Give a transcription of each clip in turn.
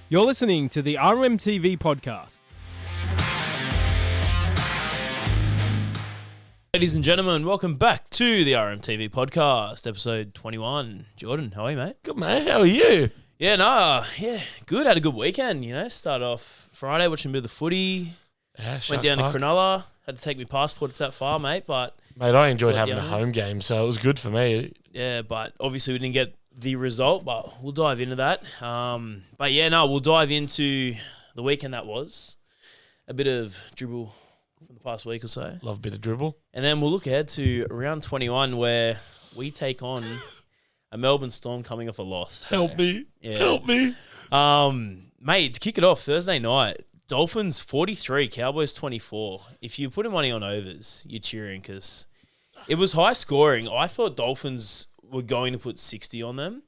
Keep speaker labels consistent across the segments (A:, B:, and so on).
A: You're listening to the RMTV podcast.
B: Ladies and gentlemen, welcome back to the RMTV podcast, episode 21. Jordan, how are you, mate?
C: Good, mate. How are you?
B: Yeah, good. Had a good weekend, Started off Friday watching a bit of the footy.
C: Yeah,
B: Went down to Cronulla. Had to take my passport. It's that far, mate. But
C: mate, I enjoyed having a home game, so it was good for me.
B: Yeah, but obviously we didn't get the result, but we'll dive into that. We'll dive into the weekend that was. A bit of dribble from the past week or so.
C: Love a bit of dribble.
B: And then we'll look ahead to round 21 where we take on a Melbourne Storm coming off a loss.
C: Help me.
B: Mate, to kick it off, Thursday night, Dolphins 43, Cowboys 24. If you put money on overs, you're cheering because it was high scoring. I thought Dolphins were going to put 60 on them,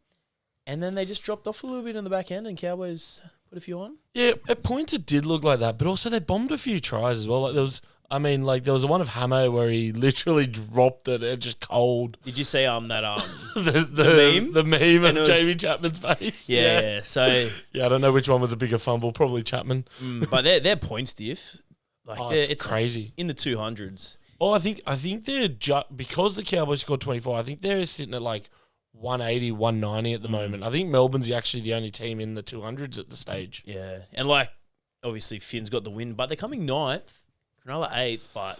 B: and then they just dropped off a little bit in the back end, and Cowboys put a few on.
C: Yeah, at points it did look like that, but also they bombed a few tries as well. Like there was the one of Hamo where he literally dropped it and just cold.
B: Did you see the
C: meme of Jamie Chapman's face?
B: Yeah. So
C: yeah, I don't know which one was a bigger fumble. Probably Chapman.
B: But they're points diff.
C: It's crazy
B: in the 200s.
C: Oh, I think they're because the Cowboys scored 24. I think they're sitting at like 180, 190 at the moment. I think Melbourne's actually the only team in the 200s at the stage.
B: Yeah, and obviously Finn's got the win, but they're coming 9th, Cronulla 8th. But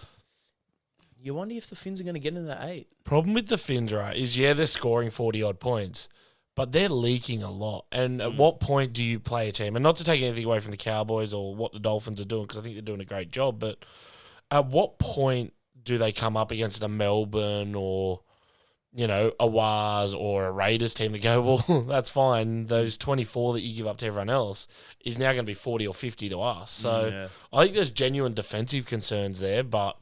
B: you wonder if the Finns are going to get into that 8.
C: Problem with the Finns, right, is they're scoring 40 odd points, but they're leaking a lot. And at what point do you play a team? And not to take anything away from the Cowboys or what the Dolphins are doing, because I think they're doing a great job. But at what point do they come up against a Melbourne or, a Waz or a Raiders team that go, well, that's fine. Those 24 that you give up to everyone else is now going to be 40 or 50 to us. So I think there's genuine defensive concerns there. But,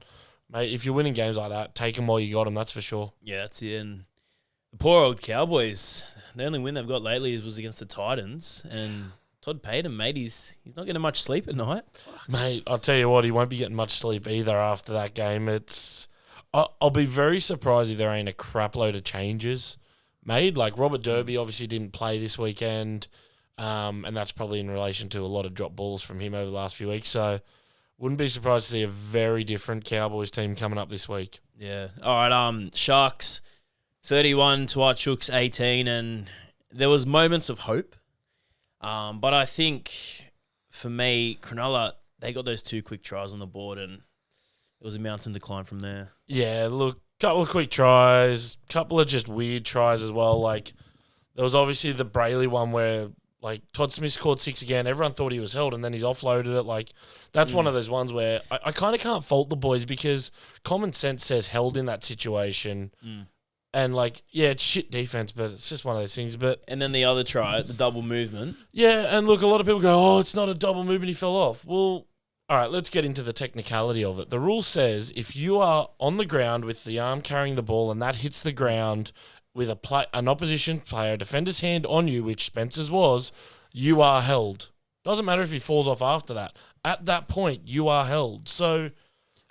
C: mate, if you're winning games like that, take them while you got them, that's for sure.
B: Yeah, that's it. And the poor old Cowboys, the only win they've got lately was against the Titans. And Todd Payton, mate, he's not getting much sleep at night.
C: Mate, I'll tell you what, he won't be getting much sleep either after that game. I'll be very surprised if there ain't a crap load of changes made. Like Robert Derby obviously didn't play this weekend, and that's probably in relation to a lot of drop balls from him over the last few weeks. So wouldn't be surprised to see a very different Cowboys team coming up this week.
B: Yeah. All right, Sharks 31 to our Chooks 18, and there was moments of hope. But I think, for me, Cronulla, they got those 2 quick tries on the board, and it was a mountain decline from there.
C: Yeah, look, couple of quick tries, couple of just weird tries as well. Like, there was obviously the Brayley one where, Todd Smith scored 6 again. Everyone thought he was held, and then he's offloaded it. That's one of those ones where I kind of can't fault the boys because common sense says held in that situation. And, it's shit defense, but it's just one of those things.
B: And then the other try, the double movement.
C: Yeah, and look, a lot of people go, oh, it's not a double movement, he fell off. Well, all right, let's get into the technicality of it. The rule says if you are on the ground with the arm carrying the ball and that hits the ground with an opposition player, defender's hand on you, which Spencer's was, you are held. Doesn't matter if he falls off after that. At that point, you are held. So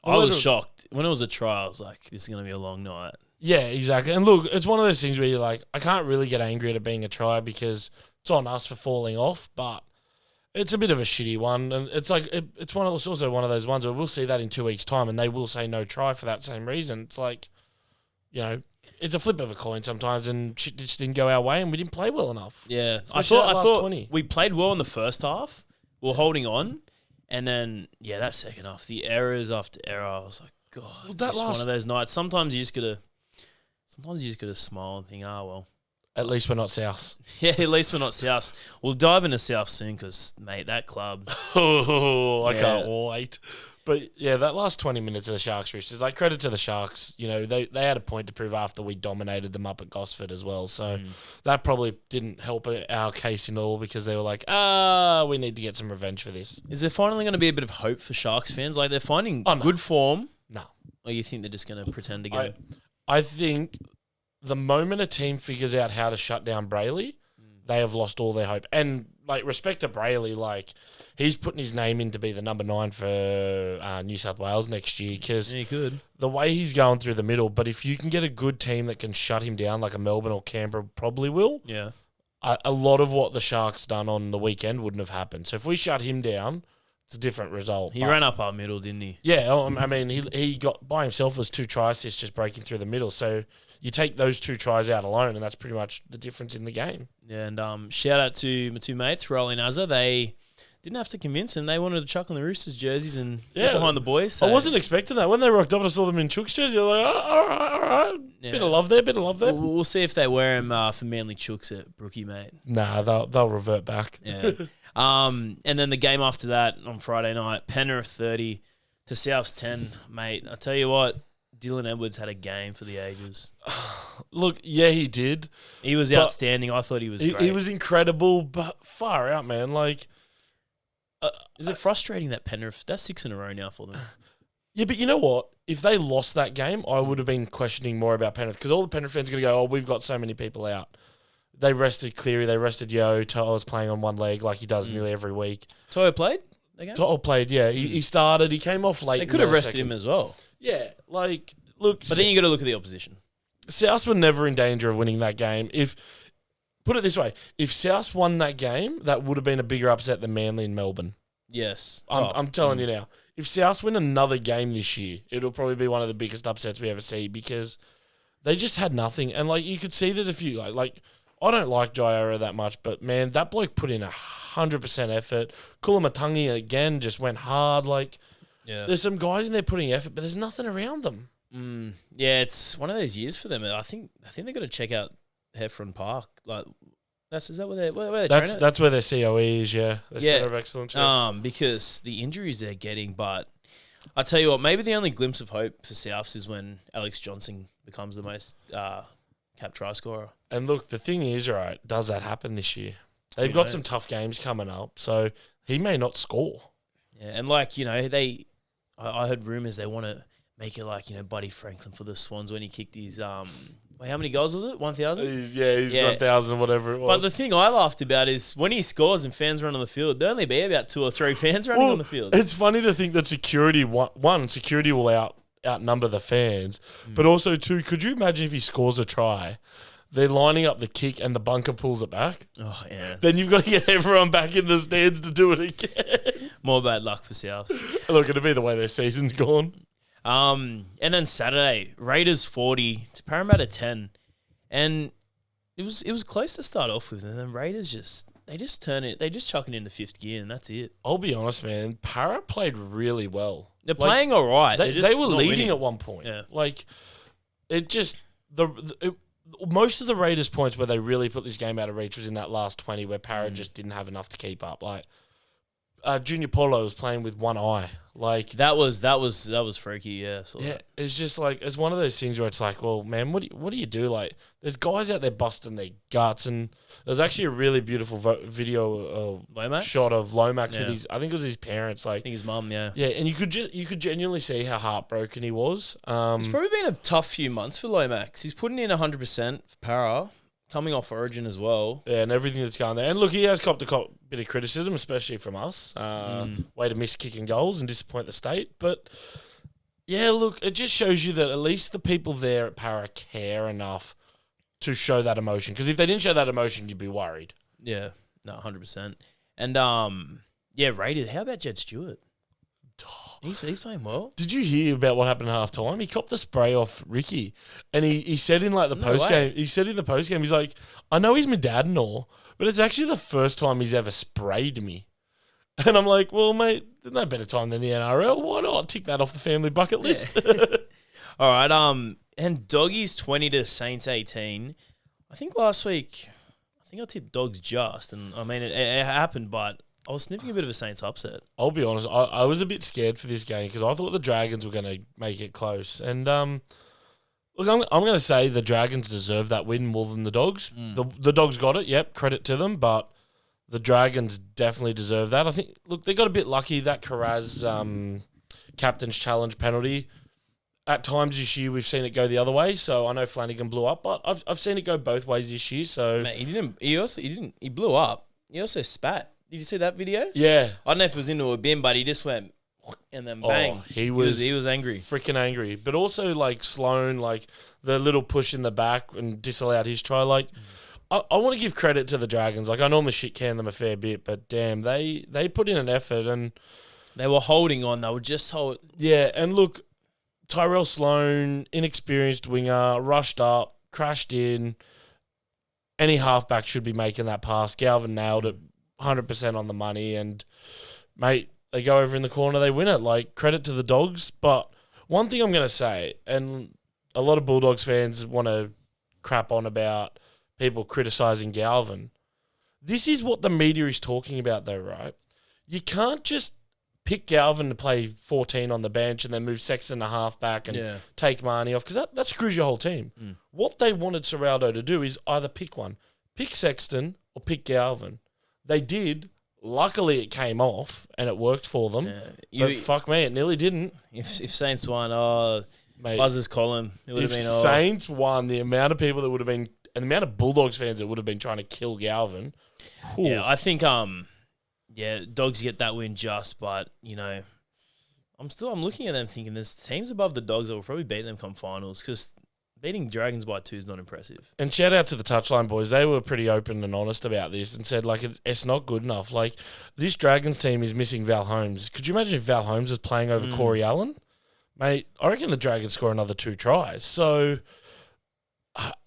B: I was shocked. When it was a try, I was like, this is going to be a long night.
C: Yeah, exactly. And look, it's one of those things where you're like, I can't really get angry at it being a try because it's on us for falling off, but it's a bit of a shitty one. And it's it's also one of those ones where we'll see that in 2 weeks' time and they will say no try for that same reason. It's like, it's a flip of a coin sometimes and shit just didn't go our way and we didn't play well enough.
B: Yeah. I thought we played well in the first half. We were holding on. And then, that second half, the errors after error, I was like, God, that's one of those nights. Sometimes you just gotta smile and think, well.
C: At least we're not Souths.
B: Yeah, at least we're not Souths. We'll dive into South soon because, mate, that club.
C: I can't wait. But, yeah, that last 20 minutes of the Sharks Roosters, credit to the Sharks. They had a point to prove after we dominated them up at Gosford as well. So that probably didn't help our case in all because they were like, we need to get some revenge for this.
B: Is there finally going to be a bit of hope for Sharks fans? They're finding good form.
C: No.
B: Or you think they're just going to pretend again?
C: I think the moment a team figures out how to shut down Brayley, they have lost all their hope. And, respect to Brayley, he's putting his name in to be the number 9 for New South Wales next year because
B: he could.
C: The way he's going through the middle, but if you can get a good team that can shut him down like a Melbourne or Canberra probably will, a lot of what the Sharks done on the weekend wouldn't have happened. So if we shut him down, it's a different result.
B: He ran up our middle, didn't he?
C: Yeah, I mean, he got by himself was 2 try assists just breaking through the middle. So you take those 2 tries out alone, and that's pretty much the difference in the game.
B: Yeah, and shout out to my 2 mates, Rolly and Azza. They didn't have to convince him. They wanted to chuck on the Roosters jerseys and get behind the boys. So.
C: I wasn't expecting that. When they rocked up and I saw them in Chooks jersey, I was like, all right.
B: Yeah.
C: Bit of love there.
B: We'll see if they wear him for Manly Chooks at Brookie, mate.
C: Nah, they'll revert back.
B: Yeah. And then the game after that on Friday night, Penrith 30 to Souths 10, mate. I tell you what, Dylan Edwards had a game for the ages.
C: Look, yeah, he did.
B: He was outstanding. I thought he was great.
C: He was incredible, but far out, man. Like,
B: is it frustrating that Penrith, that's 6 in a row now for them?
C: Yeah, but you know what? If they lost that game, I would have been questioning more about Penrith because all the Penrith fans are going to go, oh, we've got so many people out. They rested Cleary, they rested Yo. To'o's playing on one leg like he does nearly every week.
B: To'o played? Again?
C: To'o played, yeah. He started, he came off late.
B: They could have rested him as well.
C: Yeah, like, look.
B: But then you got to look at the opposition.
C: South were never in danger of winning that game. Put it this way, if South won that game, that would have been a bigger upset than Manly and Melbourne.
B: Yes.
C: I'm telling you now. If South win another game this year, it'll probably be one of the biggest upsets we ever see because they just had nothing. And, like, you could see there's a few, like I don't like Jaiara that much, but, man, that bloke put in 100% effort. Kulamatangi, again, just went hard. Like, there's some guys in there putting effort, but there's nothing around them.
B: Yeah, it's one of those years for them. I think they've got to check out Heffron Park. Like, is that where they're training?
C: That's where their COE is, yeah. Their Centre of Excellence. Yeah.
B: Because the injuries they're getting, but I tell you what, maybe the only glimpse of hope for Souths is when Alex Johnson becomes the most cap try scorer.
C: And look, the thing is, right, does that happen this year? They've got some tough games coming up, so he may not score. Yeah,
B: and like, you know, I heard rumours they want to make it like, you know, Buddy Franklin for the Swans when he kicked his how many goals was it? 1,000?
C: He's 1,000, whatever it was.
B: But the thing I laughed about is when he scores and fans run on the field, there'll only be about 2 or 3 fans running on the field.
C: It's funny to think that security will outnumber the fans, but also 2, could you imagine if he scores a try? They're lining up the kick and the bunker pulls it back.
B: Oh, yeah.
C: Then you've got to get everyone back in the stands to do it again.
B: More bad luck for South.
C: Look, it'll be the way their season's gone.
B: And then Saturday, Raiders 40 to Parramatta 10. And it was close to start off with, and then Raiders just turn it, they just chuck it into 5th gear, and that's it.
C: I'll be honest, man. Para played really well.
B: They're playing all right.
C: They were leading at one point. Yeah. Like, it just most of the Raiders' points where they really put this game out of reach was in that last 20 where Para just didn't have enough to keep up. Like, Junior Polo was playing with one eye. Like,
B: that was freaky. Yeah.
C: It's just like, it's one of those things where it's like, well, man, what do you do? Like, there's guys out there busting their guts, and there's actually a really beautiful video shot of Lomax with his, I think it was his parents. Like,
B: I think his mum. Yeah.
C: Yeah, and you could genuinely see how heartbroken he was.
B: It's probably been a tough few months for Lomax. He's putting in 100% for Para. Coming off Origin as well.
C: Yeah, and everything that's going there. And look, he has copped a bit of criticism, especially from us. Way to miss kicking goals and disappoint the state. But, yeah, look, it just shows you that at least the people there at Para care enough to show that emotion. Because if they didn't show that emotion, you'd be worried.
B: Yeah, no, 100%. And, Raiders, how about Jed Stewart? He's playing well.
C: Did you hear about what happened at half time? He copped the spray off Ricky, and he said in like the post game. He said in the post game, he's like, "I know he's my dad and all, but it's actually the first time he's ever sprayed me." And I'm like, "Well, mate, there's no better time than the NRL. Why not tick that off the family bucket list?"
B: Yeah. All right. And Doggies 20 to Saints 18. I think last week, I tipped Dogs just, and I mean it happened, but I was sniffing a bit of a Saints upset.
C: I'll be honest, I was a bit scared for this game because I thought the Dragons were going to make it close. And look, I'm going to say the Dragons deserve that win more than the Dogs. The Dogs got it, yep, credit to them, but the Dragons definitely deserve that. I think, look, they got a bit lucky, that Carraz captain's challenge penalty. At times this year, we've seen it go the other way. So I know Flanagan blew up, but I've seen it go both ways this year. So
B: mate, he blew up. He also spat. Did you see that video?
C: Yeah.
B: I don't know if it was into a bin, but he just went and then bang.
C: He was
B: angry.
C: Freaking angry. But also, like, Sloan, like, the little push in the back and disallowed his try. Like, I want to give credit to the Dragons. Like, I normally shit can them a fair bit, but damn, they put in an effort and
B: They were holding on. They were just hold.
C: yeah. And look, Tyrell Sloan, inexperienced winger, rushed up, crashed in. Any halfback should be making that pass. Galvin nailed it 100% on the money, and mate, they go over in the corner, they win it. Like, credit to the Dogs. But one thing I'm going to say, and a lot of Bulldogs fans want to crap on about people criticising Galvin. This is what the media is talking about, though, right? You can't just pick Galvin to play 14 on the bench and then move Sexton to halfback and take Marnie off, because that screws your whole team. What they wanted Serraldo to do is either pick one. Pick Sexton or pick Galvin. They did. Luckily, it came off and it worked for them. Yeah. But fuck me, it nearly didn't.
B: If Saints won, mate, Buzz's column, it would have been.
C: If Saints won, the amount of people that would have been, and the amount of Bulldogs fans that would have been trying to kill Galvin. Whew.
B: Yeah, I think Dogs get that win just, but you know, I'm looking at them thinking there's teams above the Dogs that will probably beat them come finals, because beating Dragons by 2 is not impressive.
C: And shout out to the Touchline boys. They were pretty open and honest about this and said, like, it's not good enough. Like, this Dragons team is missing Val Holmes. Could you imagine if Val Holmes was playing over Corey Allen? Mate, I reckon the Dragons score another 2 tries. So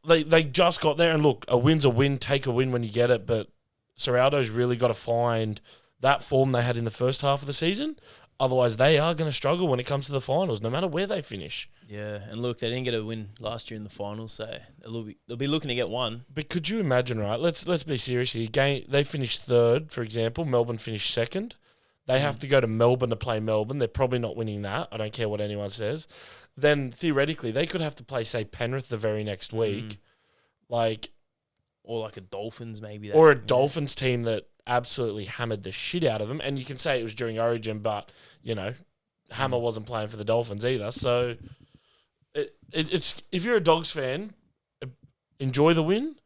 C: they just got there. And look, a win's a win. Take a win when you get it. But Serraldo's really got to find that form they had in the first half of the season. Otherwise, they are going to struggle when it comes to the finals, no matter where they finish.
B: Yeah, and look, they didn't get a win last year in the finals, so they'll be looking to get one.
C: But could you imagine, right? Let's be serious here. They finished third, for example. Melbourne finished second. They have to go to Melbourne to play Melbourne. They're probably not winning that. I don't care what anyone says. Then, theoretically, they could have to play, say, Penrith the very next week.
B: Or like a Dolphins, maybe.
C: Or a Dolphins team that absolutely hammered the shit out of them. And you can say it was during Origin, but, you know, Hammer wasn't playing for the Dolphins either. So, it's if you're a Dogs fan, enjoy the win,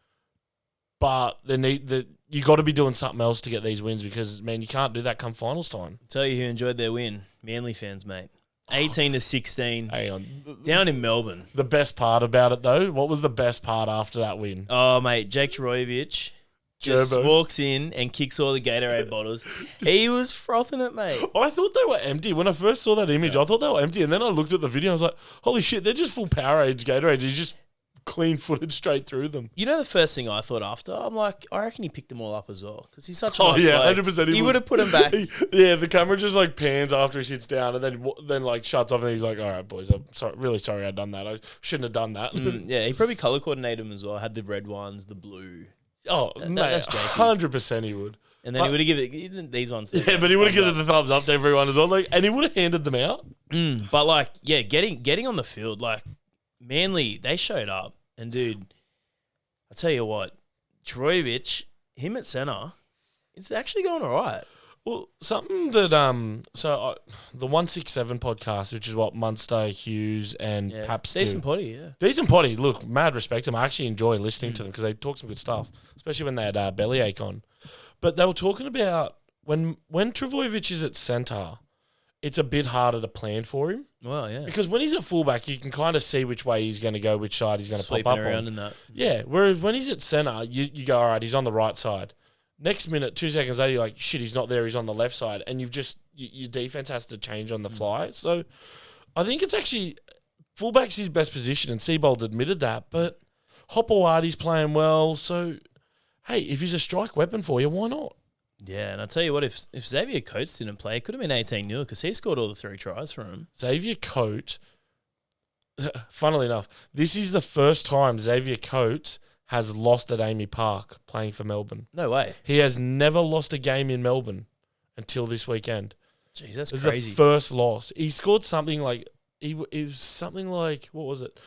C: but you got to be doing something else to get these wins, because, man, you can't do that come finals time.
B: I'll tell you who enjoyed their win. Manly fans, mate. 18-16.
C: Hang on.
B: Down in Melbourne.
C: The best part about it, though, what was the best part after that win?
B: Oh, mate, Jake Trbojevic just walks in and kicks all the Gatorade bottles. He was frothing it, mate.
C: I thought they were empty. When I first saw that image, I thought they were empty. And then I looked at the video and I was like, holy shit, they're just full Powerade Gatorades. He's just clean-footed straight through them.
B: You know the first thing I thought after? I'm like, I reckon he picked them all up as well, because he's such a nice
C: bloke.
B: 100%. He would have put them back.
C: The camera just like pans after he sits down and then like shuts off, and he's like, all right, boys, I'm really sorry I'd done that. I shouldn't have done that.
B: Yeah, he probably colour coordinated them as well. Had the red ones, the blue.
C: Oh, that's 100% he would.
B: And then he would have given these ones.
C: Yeah, but he would have given the thumbs up to everyone as well. Like, and he would have handed them out.
B: But like, yeah, getting on the field, like, Manly, they showed up. And dude, I tell you what, Trbojevic, him at centre, it's actually going all right.
C: Well, something that the 167 podcast, which is what Munster, Hughes, and Paps
B: decent
C: do.
B: potty, yeah.
C: Decent potty. Look, mad respect to them. I actually enjoy listening to them because they talk some good stuff, especially when they had Bellyache on. But they were talking about when Trbojevic is at centre, it's a bit harder to plan for him.
B: Well, yeah.
C: Because when he's at fullback, you can kind of see which way he's going to go, which side he's going to pop up
B: around
C: on.
B: in that.
C: Yeah, whereas when he's at centre, you go, all right, he's on the right side. Next minute, 2 seconds later, you're like, shit, he's not there, he's on the left side. And your defense has to change on the fly. So I think it's actually, fullback's his best position, and Seabold's admitted that. But Hopewadi's playing well. So, hey, if he's a strike weapon for you, why not?
B: Yeah, and I'll tell you what, if Xavier Coates didn't play, it could have been 18-0 because he scored all the 3 tries for him.
C: Xavier Coates, funnily enough, this is the first time Xavier Coates has lost at Amy Park playing for Melbourne.
B: No way.
C: He has never lost a game in Melbourne until this weekend.
B: Jeez, that's
C: crazy.
B: crazy.
C: The first loss. He scored something like, it was something like, what was it?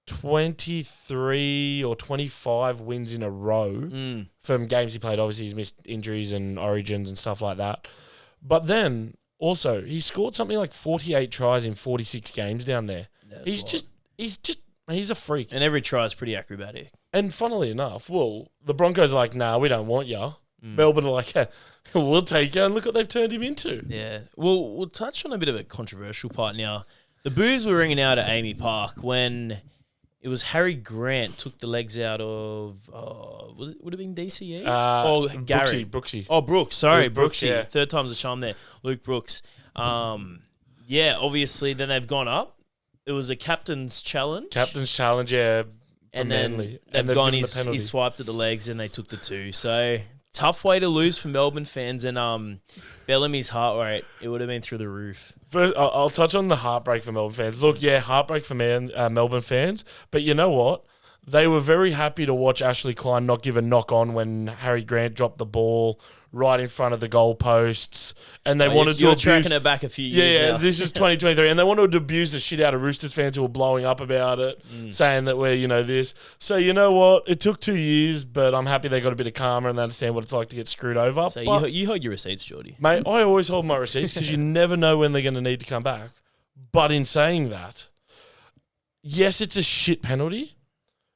C: 23 or 25 wins in a row from games he played. Obviously, he's missed injuries and origins and stuff like that. But then, also, he scored something like 48 tries in 46 games down there. Yeah, he's a freak.
B: And every try is pretty acrobatic.
C: And funnily enough, well, the Broncos are like, nah, we don't want you. Melbourne are like, yeah, we'll take you. And look what they've turned him into.
B: Yeah. Well, we'll touch on a bit of a controversial part now. The boos were ringing out at Amy Park when It was Harry Grant took the legs out of would it have been DCE? Gary
C: Brooksy.
B: Oh, Brooks. Sorry,
C: Brooks,
B: Brooksy.
C: yeah.
B: Third time's a charm there. Luke Brooks. Yeah, obviously then they've gone up. It was a captain's challenge.
C: Yeah.
B: And then
C: Manly.
B: they've
C: They've
B: gone,
C: given the penalty.
B: he swiped at the legs and they took the 2. So, tough way to lose for Melbourne fans. And Bellamy's heart rate, it would have been through the roof.
C: First, I'll touch on the heartbreak for Melbourne fans. Look, yeah, heartbreak for Melbourne fans. But you know what? They were very happy to watch Ashley Klein not give a knock on when Harry Grant dropped the ball right in front of the goalposts. And they wanted to abuse...
B: You're tracking it back a few years
C: Yeah,
B: now.
C: this is 2023. And they wanted to abuse the shit out of Roosters fans who were blowing up about it, saying that we're, this. So, you know what? It took 2 years, but I'm happy they got a bit of karma and they understand what it's like to get screwed over.
B: So
C: but,
B: you hold your receipts, Jordy.
C: mate, I always hold my receipts because you never know when they're going to need to come back. But in saying that, yes, it's a shit penalty,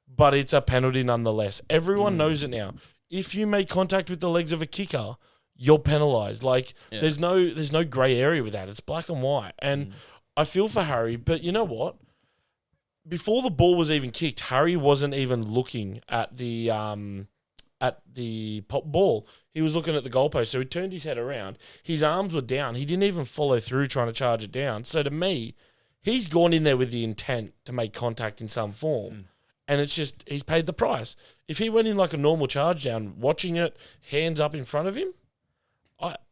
C: but it's a penalty nonetheless. Everyone knows it now. If you make contact with the legs of a kicker, you're penalised. There's no grey area with that. It's black and white. And I feel for Harry, but you know what? Before the ball was even kicked, Harry wasn't even looking at the pop ball. He was looking at the goalpost, so he turned his head around. His arms were down. He didn't even follow through trying to charge it down. So to me, he's gone in there with the intent to make contact in some form. And it's just, he's paid the price. If he went in like a normal charge down, watching it, hands up in front of him,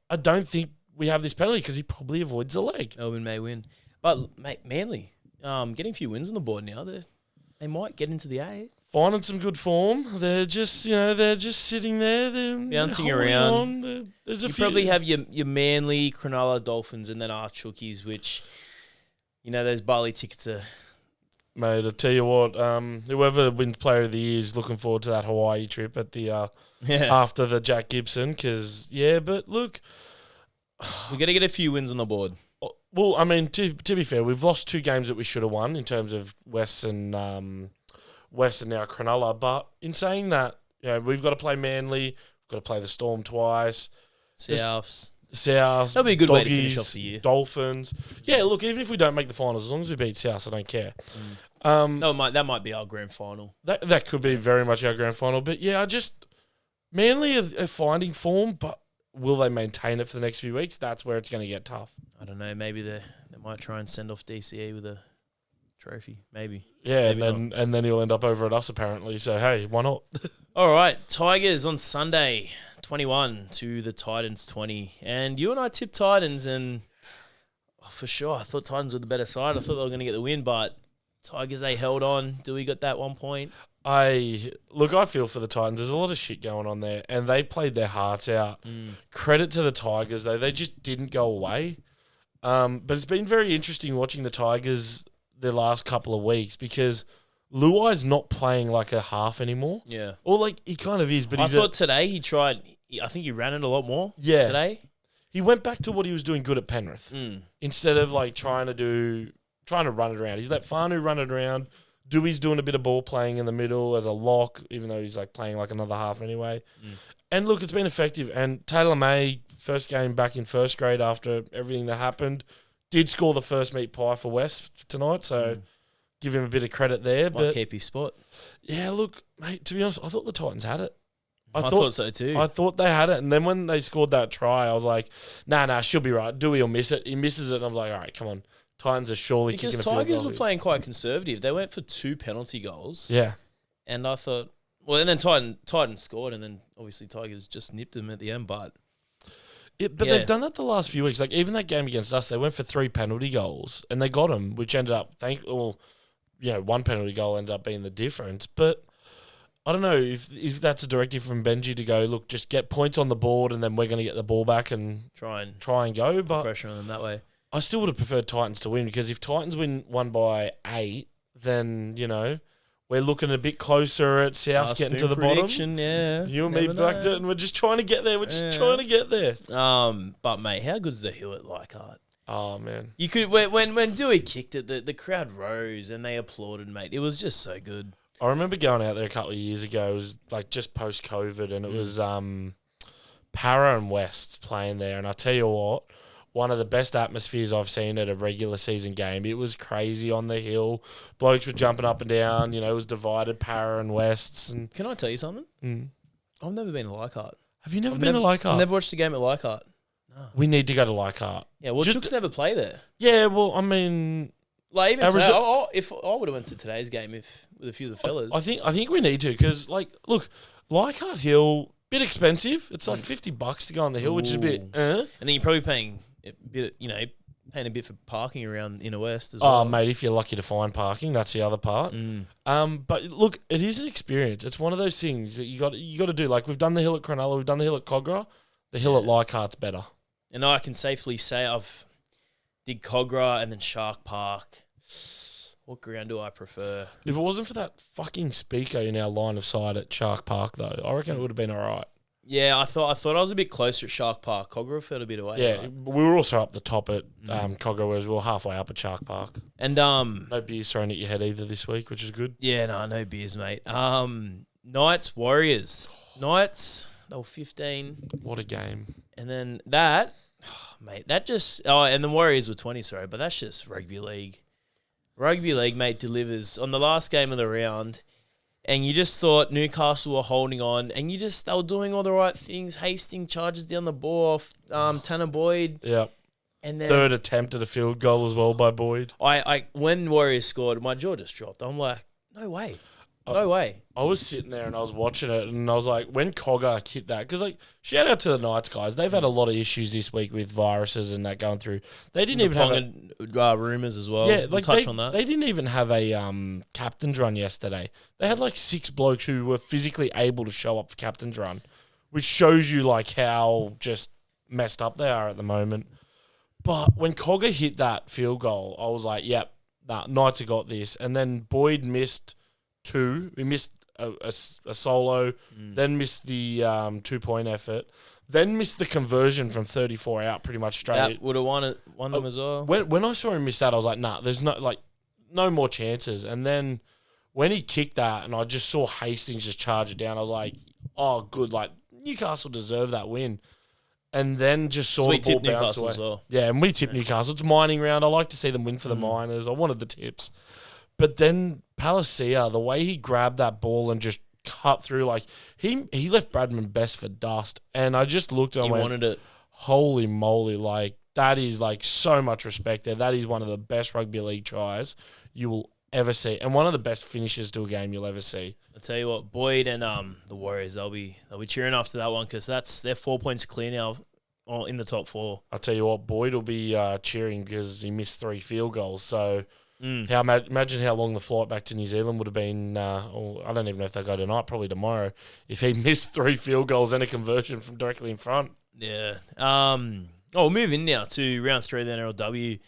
C: I don't think we have this penalty because he probably avoids the leg.
B: Melbourne may win. But, mate, Manly, getting a few wins on the board now. They might get into the A.
C: Finding some good form. They're just, sitting there. They're
B: bouncing
C: holding
B: around.
C: on. There's a
B: You
C: few.
B: probably have your Manly, Cronulla, Dolphins, and then our Chookies, which, those Bali tickets are...
C: Mate, I tell you what, whoever wins Player of the Year is looking forward to that Hawaii trip at the after the Jack Gibson. Because but look,
B: we got to get a few wins on the board.
C: Well, I mean, to be fair, we've lost 2 games that we should have won in terms of West and now Cronulla. But in saying that, we've got to play Manly, we've got to play the Storm twice,
B: Souths.
C: That'll
B: be a good way to finish off the year.
C: Dolphins. Yeah, look, even if we don't make the finals, as long as we beat South, I don't care.
B: That might be our grand final.
C: That could be very much our grand final. But yeah, Manly are finding form, but will they maintain it for the next few weeks? That's where it's going to get tough.
B: I don't know. Maybe they might try and send off DCE with a trophy. Maybe.
C: Yeah,
B: Maybe
C: and then he'll end up over at us apparently. So hey, why not?
B: All right, Tigers on Sunday, 21 to the Titans 20, and you and I tipped Titans, and for sure I thought Titans were the better side. I thought they were going to get the win, but Tigers, they held on. Dewey got that 1 point.
C: I feel for the Titans. There's a lot of shit going on there, and they played their hearts out. Credit to the Tigers, though. They just didn't go away. But it's been very interesting watching the Tigers the last couple of weeks because Luai's not playing like a half anymore.
B: Yeah.
C: Or he kind of is, but
B: I thought today he tried. I think he ran it a lot more.
C: Yeah.
B: Today.
C: He went back to what he was doing good at Penrith instead of trying to run it around. He's let Fanu run it around. Dewey's doing a bit of ball playing in the middle as a lock, even though he's playing another half anyway. And look, it's been effective. And Taylor May, first game back in first grade after everything that happened, did score the first meat pie for West tonight. So give him a bit of credit there.
B: Might keep his spot.
C: Yeah, look, mate, to be honest, I thought the Titans had it.
B: I thought so too.
C: I thought they had it. And then when they scored that try, I was like, nah, she'll be right. Dewey will miss it. He misses it. And I was like, all right, come on. Titans are surely
B: because
C: kicking a field
B: Tigers
C: goal.
B: were playing quite conservative. They went for 2 penalty goals.
C: Yeah.
B: And I thought, and then Titans scored, and then obviously Tigers just nipped them at the end. But
C: they've done that the last few weeks. Even that game against us, they went for 3 penalty goals, and they got them, which ended up, 1 penalty goal ended up being the difference. But I don't know if that's a directive from Benji to go, look, just get points on the board, and then we're going to get the ball back and try and go. But
B: pressure on them that way.
C: I still would have preferred Titans to win because if Titans won by 8, then, we're looking a bit closer at South getting to the bottom.
B: Yeah.
C: You and me backed it, and we're just trying to get there. We're just trying to get there.
B: But, mate, how good is the hill at Leichhardt?
C: Oh, man.
B: You could when Dewey kicked it, the crowd rose and they applauded, mate. It was just so good.
C: I remember going out there a couple of years ago. It was just post-COVID, and it was Para and West playing there. And I tell you what, one of the best atmospheres I've seen at a regular season game. It was crazy on the hill. Blokes were jumping up and down. You know, it was divided, Para and Wests. And
B: Can I tell you something? I've never been to Leichhardt.
C: have you never been to Leichhardt?
B: I've never watched a game at Leichhardt. No.
C: We need to go to Leichhardt.
B: Yeah, well, Chooks never play there.
C: Yeah, well, I mean,
B: Like even today, if I would have went to today's game with a few of the fellas,
C: I think we need to because, like, look, Leichhardt Hill, bit expensive. It's like $50 to go on the hill, which is a bit. And
B: then you're probably paying a bit, paying a bit for parking around Inner West as well.
C: Oh, mate, if you're lucky to find parking, that's the other part. But look, it is an experience. It's one of those things that you got to do. Like we've done the hill at Cronulla, we've done the hill at Cogra. The hill at Leichhardt's better.
B: And I can safely say I've did Cogra and then Shark Park. What ground do I prefer?
C: If it wasn't for that fucking speaker in our line of sight at Shark Park, though, I reckon it would have been all right.
B: Yeah, I thought I was a bit closer at Shark Park. Cogra felt a bit away.
C: Yeah,
B: right?
C: we were also up the top at Cogra, whereas we were halfway up at Shark Park.
B: And
C: no beers thrown at your head either this week, which is good.
B: Yeah, no beers, mate. Knights, Warriors. Knights, they were 15.
C: What a game.
B: And then that, mate, that just... Oh, and the Warriors were 20, sorry, but that's just rugby league. Rugby league, mate, delivers on the last game of the round, and you just thought Newcastle were holding on, and they were doing all the right things. Hastings charges down the ball off Tanner Boyd.
C: Yep.
B: And then
C: third attempt at a field goal as well by Boyd.
B: When Warriors scored, my jaw just dropped. I'm like, no way. No way.
C: I was sitting there and I was watching it and I was like, when Cogger hit that, because like, shout out to the Knights guys. They've had a lot of issues this week with viruses and that going through. They didn't even have
B: rumours as well.
C: Yeah, like
B: touch on that.
C: They didn't even have a captain's run yesterday. They had like 6 blokes who were physically able to show up for captain's run, which shows you like how just messed up they are at the moment. But when Cogger hit that field goal, I was like, yep, Knights have got this. And then Boyd missed 2. We missed a solo, then missed the 2-point effort, then missed the conversion from 34 out pretty much straight.
B: That would have won them as well.
C: When I saw him miss that, I was like, nah, there's no more chances. And then when he kicked that and I just saw Hastings just charge it down, I was like, oh, good. Like, Newcastle deserved that win. And then just saw the ball bounce away.
B: As well.
C: Yeah, and we tipped Newcastle. It's a mining round. I like to see them win for the miners. I wanted the tips. But then Palacia, the way he grabbed that ball and just cut through, like he left Bradman best for dust. And I just looked and went,
B: wanted it.
C: Holy moly, like that is like so much respect there. That is one of the best rugby league tries you will ever see. And one of the best finishes to a game you'll ever see.
B: I'll tell you what, Boyd and the Warriors, they'll be cheering after that one because they're 4 points clear now in the top 4.
C: I'll tell you what, Boyd will be cheering because he missed 3 field goals. So imagine how long the flight back to New Zealand would have been. I don't even know if they go tonight, probably tomorrow, if he missed 3 field goals and a conversion from directly in front.
B: Yeah. We'll move in now to round 3 of the NRLW.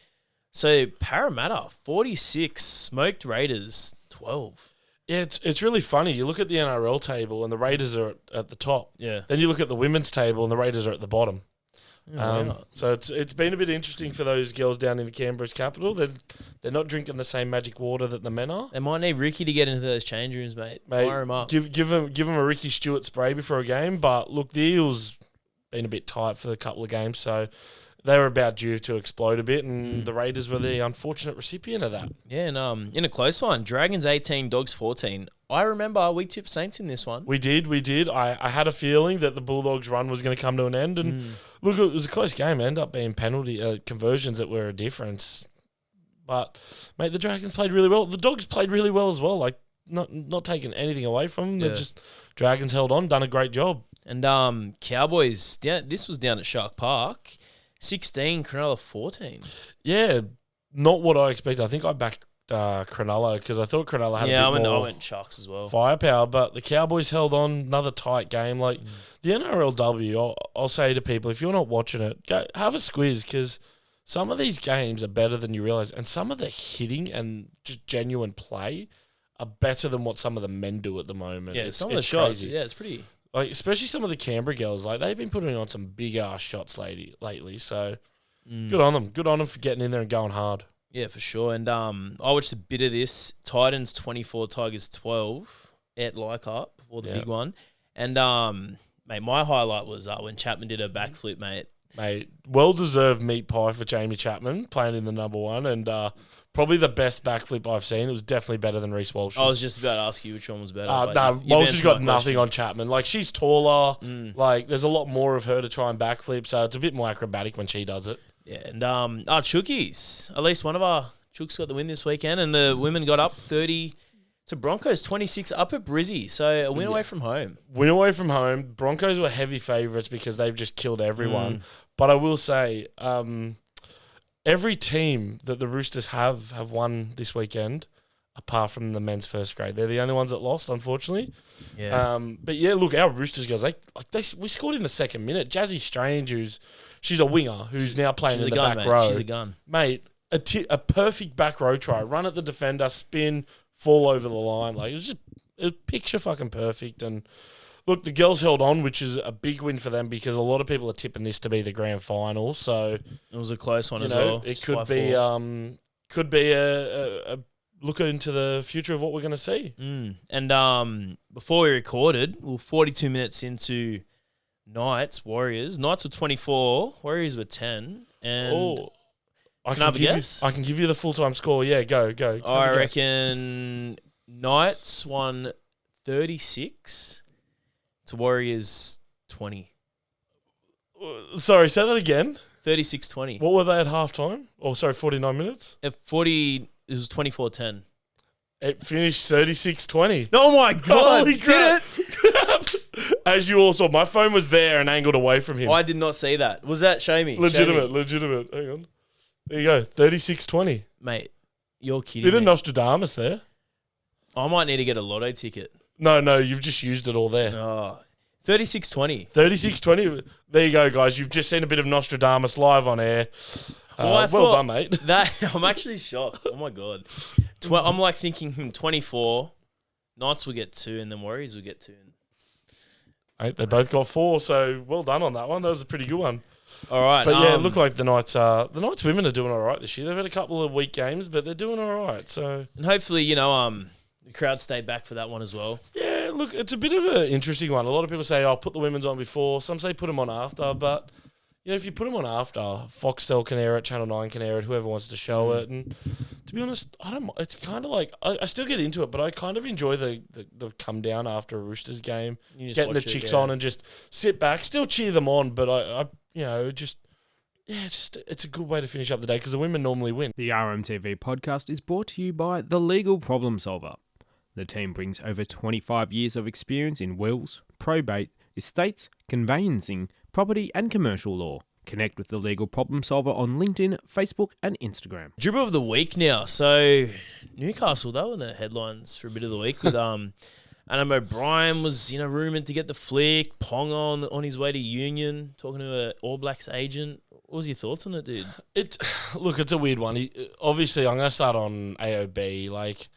B: So Parramatta 46, smoked Raiders 12.
C: Yeah, it's really funny. You look at the NRL table and the Raiders are at the top.
B: Yeah.
C: Then you look at the women's table and the Raiders are at the bottom.
B: Yeah,
C: so it's been a bit interesting for those girls down in the Canberra's capital. They're not drinking the same magic water that the men are.
B: They might need Ricky to get into those change rooms, mate. Fire him up.
C: Give them a Ricky Stewart spray before a game. But look, the Eels been a bit tight for a couple of games, so they were about due to explode a bit, and the Raiders were the unfortunate recipient of that.
B: Yeah, and in a close one, Dragons 18, Dogs 14. I remember we tipped Saints in this one.
C: We did. I had a feeling that the Bulldogs' run was going to come to an end, and look, it was a close game. It ended up being penalty conversions that were a difference. But, mate, the Dragons played really well. The Dogs played really well as well, like not taking anything away from them. Yeah. Dragons held on, done a great job.
B: And Cowboys, this was down at Shark Park, 16, Cronulla 14.
C: Yeah, not what I expected. I think I backed Cronulla because I thought Cronulla had a bit more
B: I went Sharks as well.
C: Firepower, but the Cowboys held on, another tight game. Like the NRLW, I'll say to people, if you're not watching it, go have a squiz because some of these games are better than you realise, and some of the hitting and just genuine play are better than what some of the men do at the moment.
B: Yeah, some of the shots,
C: crazy.
B: Yeah, it's pretty...
C: Like, especially some of the Canberra girls, like they've been putting on some big-ass shots lately, so good on them. Good on them for getting in there and going hard.
B: Yeah, for sure. And I watched a bit of this. Titans 24, Tigers 12 at Leichhardt before the big one. And, mate, my highlight was when Chapman did a backflip, mate.
C: Mate, well-deserved meat pie for Jamie Chapman, playing in the number one, and probably the best backflip I've seen. It was definitely better than Reece Walsh's.
B: I was just about to ask you which one was better.
C: No, Walsh has got nothing on Chapman. Like, she's taller. Like, there's a lot more of her to try and backflip, so it's a bit more acrobatic when she does it.
B: Yeah, and our Chookies, at least one of our Chooks got the win this weekend, and the women got up 30 to Broncos 26 up at Brizzy, so a win away from home.
C: Win away from home. Broncos were heavy favourites because they've just killed everyone. But I will say, every team that the Roosters have won this weekend, apart from the men's first grade. They're the only ones that lost, unfortunately.
B: Yeah.
C: But yeah, look, our Roosters girls, we scored in the second minute. Jazzy Strange, she's a winger who's now playing in the back row.
B: She's a gun.
C: Mate, a perfect back row try. Run at the defender, spin, fall over the line. Like, it was just picture fucking perfect. And look, the girls held on, which is a big win for them because a lot of people are tipping this to be the grand final. So
B: it was a close one as well.
C: It could be a look into the future of what we're going to see.
B: And before we recorded, we were 42 minutes into Knights, Warriors. Knights were 24, Warriors were 10. And I
C: can give you the full-time score. Yeah, go.
B: I reckon Knights won 36 to Warriors 20.
C: Sorry, say that again.
B: 36-20.
C: What were they at halftime? 49 minutes?
B: At 40, it was 24-10.
C: It finished 36-20.
B: Oh my God,
C: Holy crap. Did it? As you all saw, my phone was there and angled away from him.
B: I did not see that. Was that, show me.
C: Legitimate. Hang on. There you go, 36-20.
B: Mate, you're kidding
C: Bit of
B: me.
C: Nostradamus there.
B: I might need to get a lotto ticket.
C: No, you've just used it all there.
B: 36-20.
C: 36-20. There you go, guys. You've just seen a bit of Nostradamus live on air. Well done, mate.
B: I'm actually shocked. Oh, my God. I'm like thinking 24, Knights will get 2, and then Warriors will get 2.
C: Mate, they both got 4, so well done on that one. That was a pretty good one.
B: All right.
C: But yeah, it looked like the Knights women are doing all right this year. They've had a couple of weak games, but they're doing all right. So,
B: and hopefully, the crowd stay back for that one as well.
C: Yeah, look, it's a bit of an interesting one. A lot of people say, put the women's on before. Some say put them on after. But, if you put them on after, Foxtel can air it, Channel 9 can air it, whoever wants to show it. And to be honest, I don't. It's kind of like, I still get into it, but I kind of enjoy the come down after a Roosters game. Getting the chicks on and just sit back, still cheer them on, but it's a good way to finish up the day because the women normally win.
A: The RMTV podcast is brought to you by The Legal Problem Solver. The team brings over 25 years of experience in wills, probate, estates, conveyancing, property and commercial law. Connect with The Legal Problem Solver on LinkedIn, Facebook and Instagram.
B: Dribble of the week now. So Newcastle, they were in the headlines for a bit of the week with Adam O'Brien was, rumoured to get the flick. Ponga on his way to Union, talking to an All Blacks agent. What was your thoughts on it, dude?
C: It's a weird one. Obviously, I'm going to start on AOB.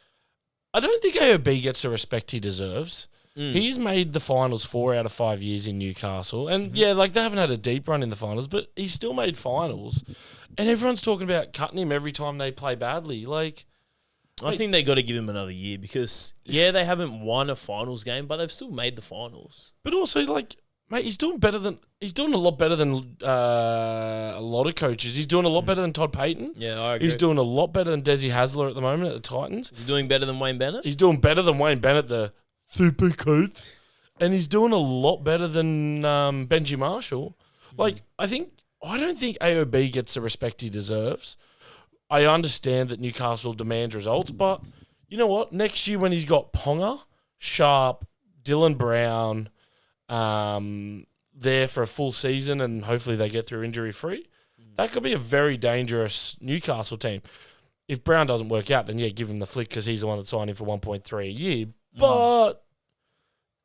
C: I don't think AOB gets the respect he deserves. He's made the finals 4 out of 5 years in Newcastle. And they haven't had a deep run in the finals, but he's still made finals. And everyone's talking about cutting him every time they play badly.
B: I think they got to give him another year because, they haven't won a finals game, but they've still made the finals.
C: But also, mate, he's doing a lot better than a lot of coaches. He's doing a lot better than Todd Payton.
B: Yeah, I agree.
C: He's doing a lot better than Desi Hasler at the moment at the Titans.
B: He's doing better than Wayne Bennett.
C: He's doing better than Wayne Bennett, the super coach. And he's doing a lot better than Benji Marshall. I don't think AOB gets the respect he deserves. I understand that Newcastle demands results, but you know what? Next year when he's got Ponga, Sharp, Dylan Brown there for a full season and hopefully they get through injury-free, that could be a very dangerous Newcastle team. If Brown doesn't work out, then give him the flick because he's the one that signed him for 1.3 a year. But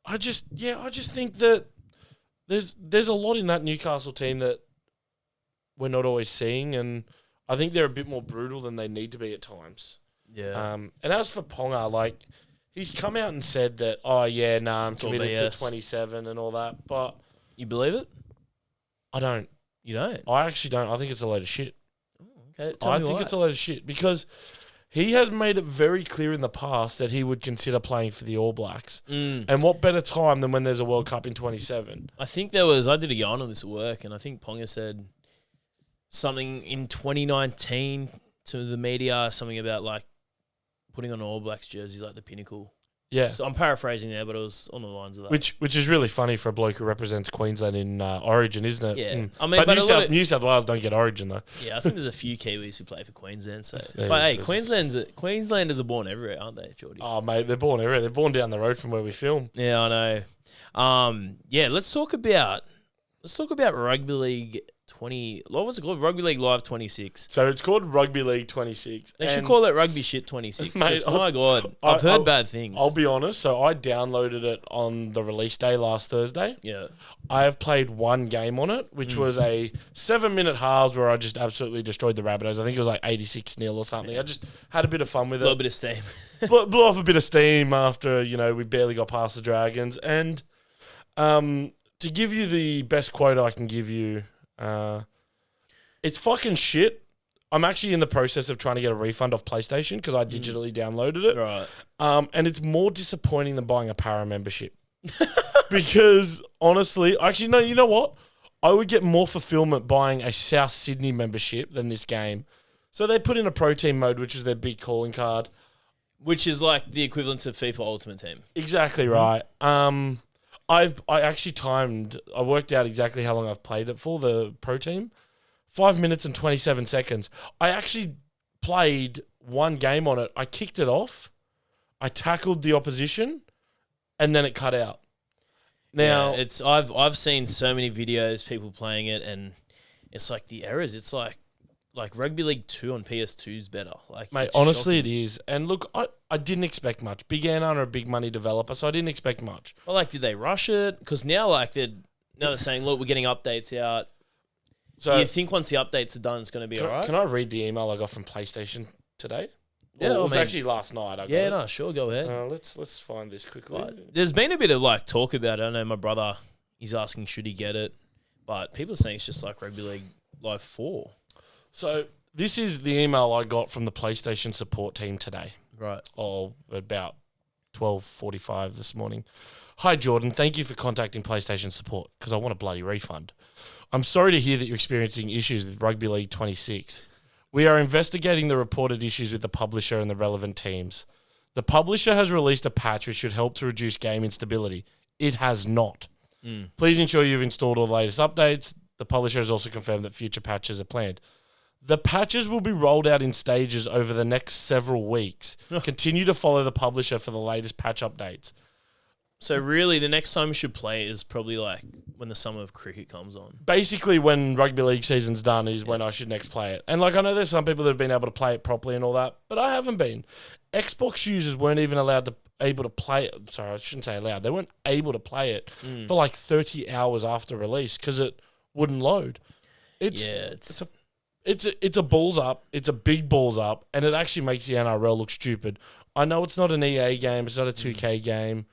C: I just think that there's a lot in that Newcastle team that we're not always seeing, and I think they're a bit more brutal than they need to be at times.
B: Yeah.
C: And as for Ponga, he's come out and said that, I'm committed to 27 and all that, but
B: you believe it?
C: I don't.
B: You don't?
C: I actually don't. I think it's a load of shit.
B: Okay,
C: I think it's a load of shit because he has made it very clear in the past that he would consider playing for the All Blacks. And what better time than when there's a World Cup in 27?
B: I think I did a yarn on this at work, and I think Ponga said something in 2019 to the media, something about like putting on an All Blacks jersey like the pinnacle.
C: Yeah.
B: So I'm paraphrasing there, but it was on the lines of that.
C: Which is really funny for a bloke who represents Queensland in Origin, isn't it?
B: Yeah.
C: Mm.
B: I mean,
C: but New South Wales don't get Origin, though.
B: Yeah, I think there's a few Kiwis who play for Queensland. So,
C: There's-
B: but hey,
C: there's-
B: Queenslanders are born everywhere, aren't they, Jordy?
C: Oh, mate, they're born everywhere. They're born down the road from where we film.
B: Yeah, I know. Yeah, let's talk about Rugby League 20. What was it called? Rugby League Live 26.
C: So it's called Rugby League 26.
B: They should call it Rugby Shit 26.
C: Mate,
B: Just, my God, I've heard bad things.
C: I'll be honest. So I downloaded it on the release day last Thursday.
B: Yeah.
C: I have played one game on it, which was a 7-minute halves where I just absolutely destroyed the Rabbitohs. I think it was like 86-0 or something. I just had a bit of fun with
B: A little
C: it.
B: bit of steam.
C: blew off a bit of steam after, we barely got past the Dragons. And to give you the best quote I can give you, it's fucking shit. I'm actually in the process of trying to get a refund off PlayStation because I digitally downloaded it.
B: Right.
C: And it's more disappointing than buying a para membership. Because honestly, actually, no, you know what? I would get more fulfillment buying a South Sydney membership than this game. So they put in a pro team mode, which is their big calling card.
B: Which is like the equivalent of FIFA Ultimate Team.
C: Exactly right. I worked out exactly how long I've played it for, the pro team. 5 minutes and 27 seconds. I actually played one game on it. I kicked it off. I tackled the opposition, and then it cut out. Now
B: I've seen so many videos, people playing it, and it's like the errors. It's like Rugby League 2 on PS2 is better. Like,
C: mate, honestly, shocking. It is. And look, I didn't expect much. Big Anna are a big money developer, so I didn't expect much.
B: Well, like, did they rush it? Because now, they're saying, look, we're getting updates out. So do you think once the updates are done, it's going to be all right?
C: Can I read the email I got from PlayStation today?
B: Yeah,
C: it was actually last night.
B: Sure, go ahead.
C: Let's find this quickly.
B: There's been a bit of talk about it. I know my brother, he's asking should he get it, but people are saying it's just like Rugby League Live 4.
C: So this is the email I got from the PlayStation support team today.
B: Right.
C: Or about 12:45 this morning. Hi, Jordan. Thank you for contacting PlayStation support because I want a bloody refund. I'm sorry to hear that you're experiencing issues with Rugby League 26. We are investigating the reported issues with the publisher and the relevant teams. The publisher has released a patch which should help to reduce game instability. It has not. Please ensure you've installed all the latest updates. The publisher has also confirmed that future patches are planned. The patches will be rolled out in stages over the next several weeks. Continue to follow the publisher for the latest patch updates.
B: So really, the next time we should play it is probably when the summer of cricket comes on.
C: Basically, when rugby league season's done is when I should next play it. And I know there's some people that have been able to play it properly and all that, but I haven't been. Xbox users weren't even able to play it. Sorry, I shouldn't say allowed. They weren't able to play it for 30 hours after release because it wouldn't load. It's a balls up. It's a big balls up, and it actually makes the NRL look stupid. I know it's not an EA game. It's not a 2K game.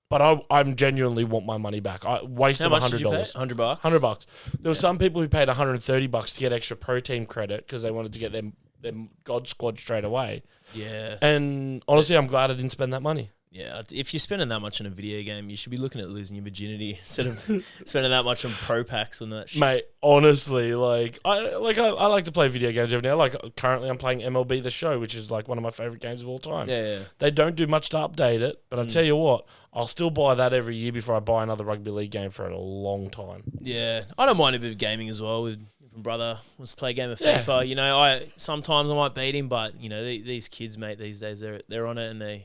C: But I genuinely want my money back. I wasted $100.
B: How much did you pay? $100?
C: $100. There were some people who paid $130 to get extra pro team credit because they wanted to get their God squad straight away.
B: Yeah.
C: And honestly, I'm glad I didn't spend that money.
B: Yeah, if you're spending that much on a video game, you should be looking at losing your virginity instead of spending that much on pro packs and that shit.
C: Mate, honestly, I like to play video games every now. Currently I'm playing MLB The Show, which is one of my favorite games of all time.
B: Yeah.
C: They don't do much to update it, but I tell you what, I'll still buy that every year before I buy another rugby league game for a long time.
B: Yeah, I don't mind a bit of gaming as well. With my brother wants to play a game of FIFA.
C: Yeah.
B: Sometimes I might beat him, but these kids, mate, these days they're on it and
C: they're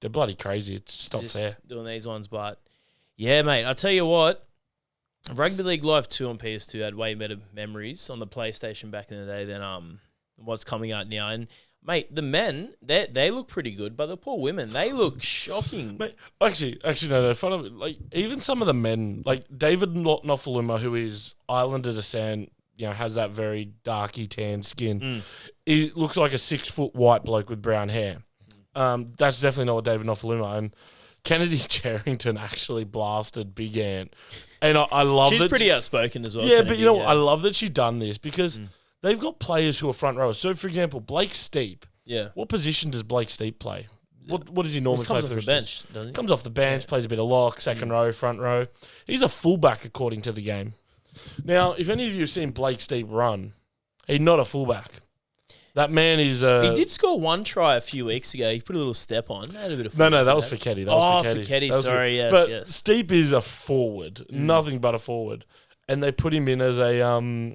C: bloody crazy. It's just not fair
B: doing these ones. But yeah, mate, I tell you what, Rugby League Live 2 on PS2 had way better memories on the PlayStation back in the day than what's coming out now. And mate, the men they look pretty good, but the poor women, they look shocking.
C: Mate, actually, no. Fun of it, even some of the men, David Nofaluma, who is Islander descent, has that very darky tan skin. He looks like a 6-foot white bloke with brown hair. That's definitely not what David Nofaluma. And Kennedy Charrington actually blasted Big Ant. And I love that.
B: She's pretty outspoken as well.
C: Yeah, but you know what? I love that she done this because they've got players who are front rowers. So, for example, Blake Steep.
B: Yeah.
C: What position does Blake Steep play? What does he normally play
B: comes
C: for
B: off
C: the
B: the
C: Roosters?
B: bench, doesn't he?
C: Comes off the bench, plays a bit of lock, second row, front row. He's a fullback according to the game. Now, if any of you have seen Blake Steep run, he's not a fullback. That man is...
B: he did score one try a few weeks ago. He put a little step on. Had a bit of
C: No, that was for Keddy.
B: Fiketti, sorry, yes,
C: But
B: yes.
C: Steep is a forward, nothing but a forward. And they put him in as a...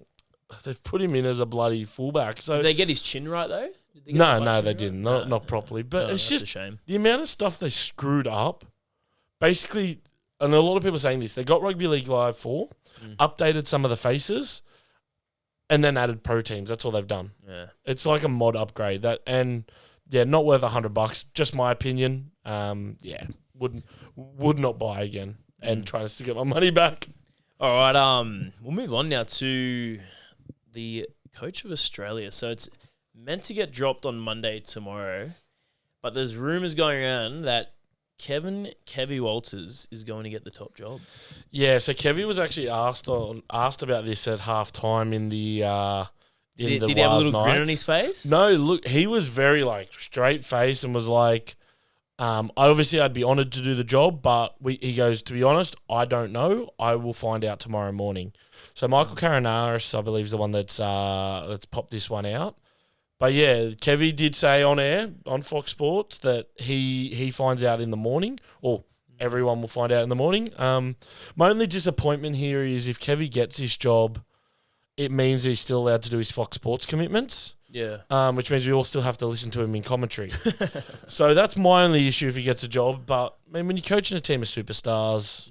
C: They've put him in as a bloody fullback. So
B: Did they get his chin right, though?
C: No, they didn't. Not properly. But it's
B: that's
C: just
B: a shame.
C: the amount of stuff they screwed up. Basically, and a lot of people are saying this, they got Rugby League Live 4, updated some of the faces, and then added pro teams. That's all they've done.
B: Yeah.
C: It's like a mod upgrade. Not worth $100. Just my opinion. Would not buy again and try to get my money back.
B: All right. We'll move on now to the coach of Australia. So it's meant to get dropped on Monday tomorrow, but there's rumours going around that Kevy Walters is going to get the top job.
C: Yeah, so Kevy was actually asked about this at halftime in the
B: Did he have a little grin on his face?
C: No, look, he was very straight face and was like, I'd be honoured to do the job, but he goes, to be honest, I don't know. I will find out tomorrow morning. So Michael Caranaris, I believe, is the one that's popped this one out. But yeah, Kevy did say on air, on Fox Sports, that he finds out in the morning, or everyone will find out in the morning. My only disappointment here is if Kevy gets this job, it means he's still allowed to do his Fox Sports commitments.
B: Yeah.
C: Which means we all still have to listen to him in commentary. So that's my only issue if he gets a job. But I mean, when you're coaching a team of superstars,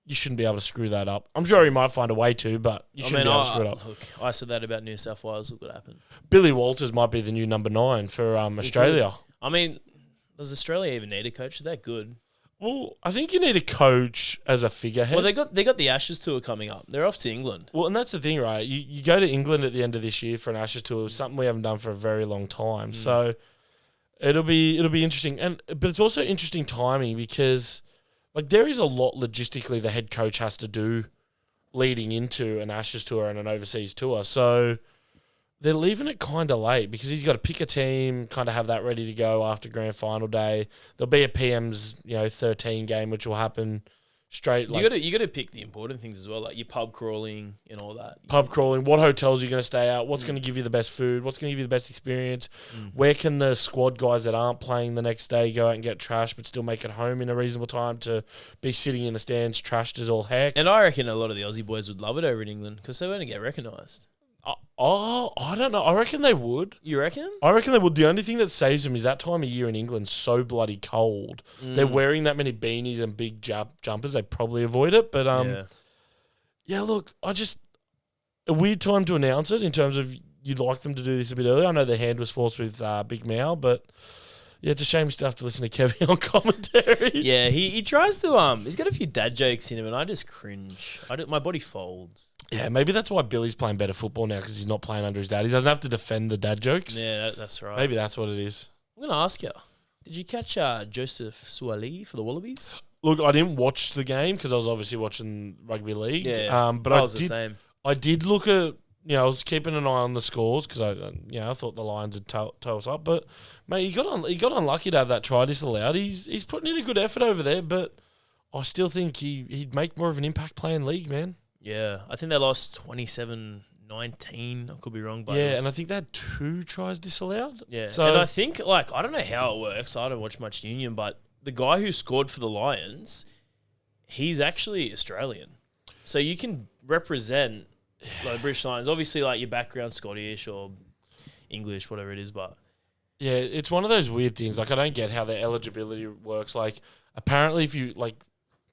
C: you shouldn't be able to screw that up. I'm sure he might find a way to, but you shouldn't be able to screw it up.
B: Look, I said that about New South Wales. Look what happened.
C: Billy Walters might be the new number 9 for Australia.
B: I mean, does Australia even need a coach? They're good.
C: Well, I think you need a coach as a figurehead.
B: Well, they got the Ashes tour coming up. They're off to England.
C: Well, and that's the thing, right? You go to England at the end of this year for an Ashes tour, something we haven't done for a very long time. So it'll be interesting, but it's also interesting timing because there is a lot logistically the head coach has to do leading into an Ashes tour and an overseas tour. So they're leaving it kind of late because he's got to pick a team, kind of have that ready to go after grand final day. There'll be a PM's 13 game which will happen straight.
B: You got to pick the important things as well, like your pub crawling and all that.
C: Pub crawling, what hotels you're going to stay at, what's going to give you the best food, what's going to give you the best experience, where can the squad guys that aren't playing the next day go out and get trashed but still make it home in a reasonable time to be sitting in the stands trashed as all heck.
B: And I reckon a lot of the Aussie boys would love it over in England because they won't get recognised.
C: I don't know. I reckon they would.
B: You reckon?
C: I reckon they would. The only thing that saves them is that time of year in England so bloody cold. They're wearing that many beanies and big jumpers. They probably avoid it. But yeah, look, a weird time to announce it in terms of you'd like them to do this a bit earlier. I know their hand was forced with Big Mal, but yeah, it's a shame you still have to listen to Kevin on commentary.
B: Yeah, he tries to he's got a few dad jokes in him, and I just cringe. My body folds.
C: Yeah, maybe that's why Billy's playing better football now because he's not playing under his dad. He doesn't have to defend the dad jokes.
B: Yeah, that's right.
C: Maybe that's what it is.
B: I'm going to ask you, did you catch Joseph Suaalii for the Wallabies?
C: Look, I didn't watch the game because I was obviously watching Rugby League.
B: Yeah,
C: but
B: I was the same.
C: I did look at, I was keeping an eye on the scores because I thought the Lions would toe us up. But mate, he got unlucky to have that try disallowed. He's putting in a good effort over there, but I still think he'd make more of an impact playing league, man.
B: Yeah, I think they lost 27-19. I could be wrong, but
C: and I think they had 2 tries disallowed.
B: Yeah,
C: so
B: and I think I don't know how it works. I don't watch much Union, but the guy who scored for the Lions, he's actually Australian, so you can represent the British Lions. Obviously, your background Scottish or English, whatever it is, but
C: yeah, it's one of those weird things. I don't get how the eligibility works. Apparently, if you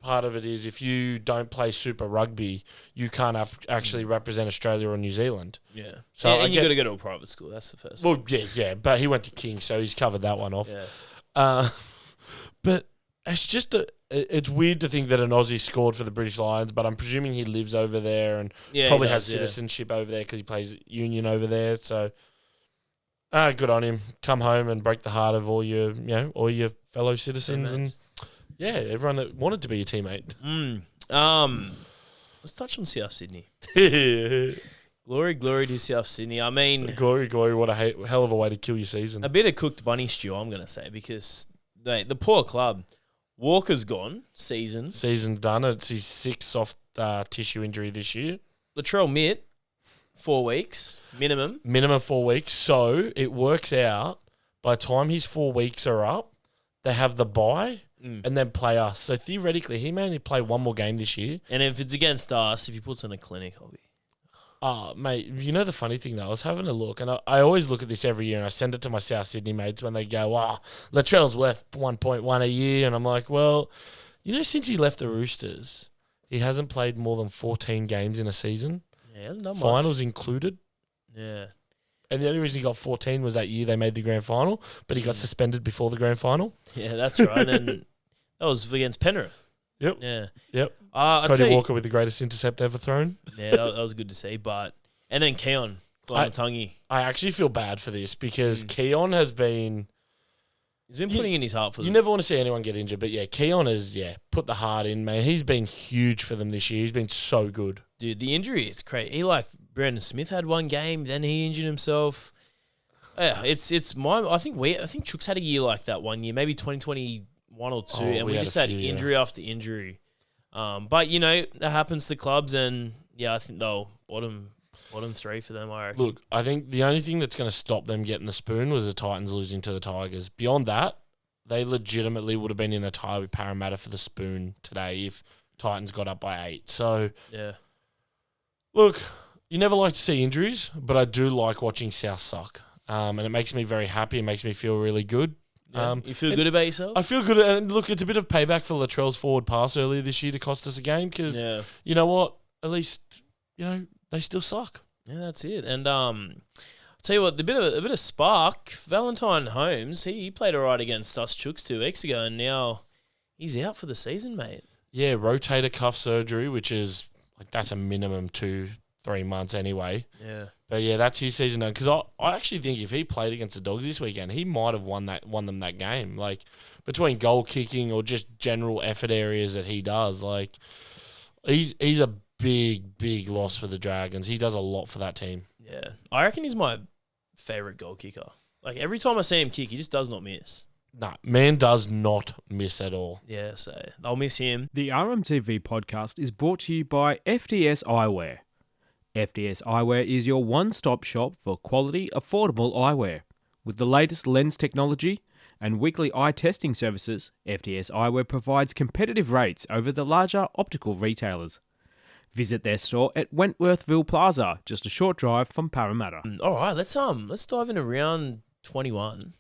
C: part of it is if you don't play Super Rugby, you can't actually represent Australia or New Zealand.
B: Yeah.
C: So
B: and you got to go to a private school. That's the first one.
C: Well, yeah, but he went to King, so he's covered that one off.
B: Yeah.
C: But it's just it's weird to think that an Aussie scored for the British Lions, but I'm presuming he lives over there and probably has citizenship over there because he plays Union over there. So, good on him. Come home and break the heart of all your fellow citizens
B: Teammates.
C: and everyone that wanted to be your teammate.
B: Let's touch on South Sydney. Glory to South Sydney. I mean,
C: Glory, what a hell of a way to kill your season.
B: a bit of cooked bunny stew, I'm going to say, because the poor club, Walker's gone, season
C: done. It's his 6th soft tissue injury this year.
B: Latrell Mitt, 4 weeks, minimum.
C: Minimum 4 weeks. So it works out by the time his 4 weeks are up, they have the bye and then play us. So theoretically, he may only play one more game this year.
B: And if it's against us, if he puts in a clinic, I'll be...
C: Mate, you know the funny thing though, I was having a look, and I always look at this every year, and I send it to my South Sydney mates when they go, Latrell's worth 1.1 a year, and I'm like, well, since he left the Roosters, he hasn't played more than 14 games in a season.
B: Yeah, he hasn't done much.
C: Finals included.
B: Yeah.
C: And the only reason he got 14 was that year they made the grand final, but he got suspended before the grand final.
B: Yeah, that's right, and that was against Penrith.
C: Yep.
B: Yeah.
C: Yep.
B: Cody
C: Walker with the greatest intercept ever thrown.
B: Yeah, that was good to see. And then Keon, Klamatangi.
C: I actually feel bad for this because Keon has been...
B: He's been putting in his heart for them.
C: You never want to see anyone get injured, but Keon has, put the heart in, man. He's been huge for them this year. He's been so good.
B: Dude, the injury, it's crazy. Brandon Smith had one game, then he injured himself. Yeah, I think Chooks had a year like that one year, maybe 2021 or 2, and we just had injury after injury. But that happens to clubs, and I think they'll bottom 3 for them, I reckon.
C: Look, I think the only thing that's going to stop them getting the spoon was the Titans losing to the Tigers. Beyond that, they legitimately would have been in a tie with Parramatta for the spoon today if Titans got up by 8. So,
B: yeah.
C: Look, you never like to see injuries, but I do like watching South suck. And it makes me very happy. It makes me feel really good.
B: Yeah. You feel good about yourself?
C: I feel good. And look, it's a bit of payback for Latrell's forward pass earlier this year to cost us a game because, you know what? At least, they still suck.
B: Yeah, that's it. And I'll tell you what, a bit of spark. Valentine Holmes, he played all right against us Chooks 2 weeks ago, and now he's out for the season, mate.
C: Yeah, rotator cuff surgery, which is that's a minimum 2-3 months anyway.
B: Yeah.
C: But that's his season done. Because I actually think if he played against the Dogs this weekend, he might have won them that game. Between goal kicking or just general effort areas that he does, he's a big loss for the Dragons. He does a lot for that team.
B: Yeah. I reckon he's my favourite goal kicker. Every time I see him kick, he just does not miss.
C: Nah, man does not miss at all.
B: Yeah, so I'll miss him.
A: The RMTV podcast is brought to you by FDS Eyewear. FDS Eyewear is your one-stop shop for quality, affordable eyewear. With the latest lens technology and weekly eye testing services, FDS Eyewear provides competitive rates over the larger optical retailers. Visit their store at Wentworthville Plaza, just a short drive from Parramatta.
B: All right, let's dive into round 21,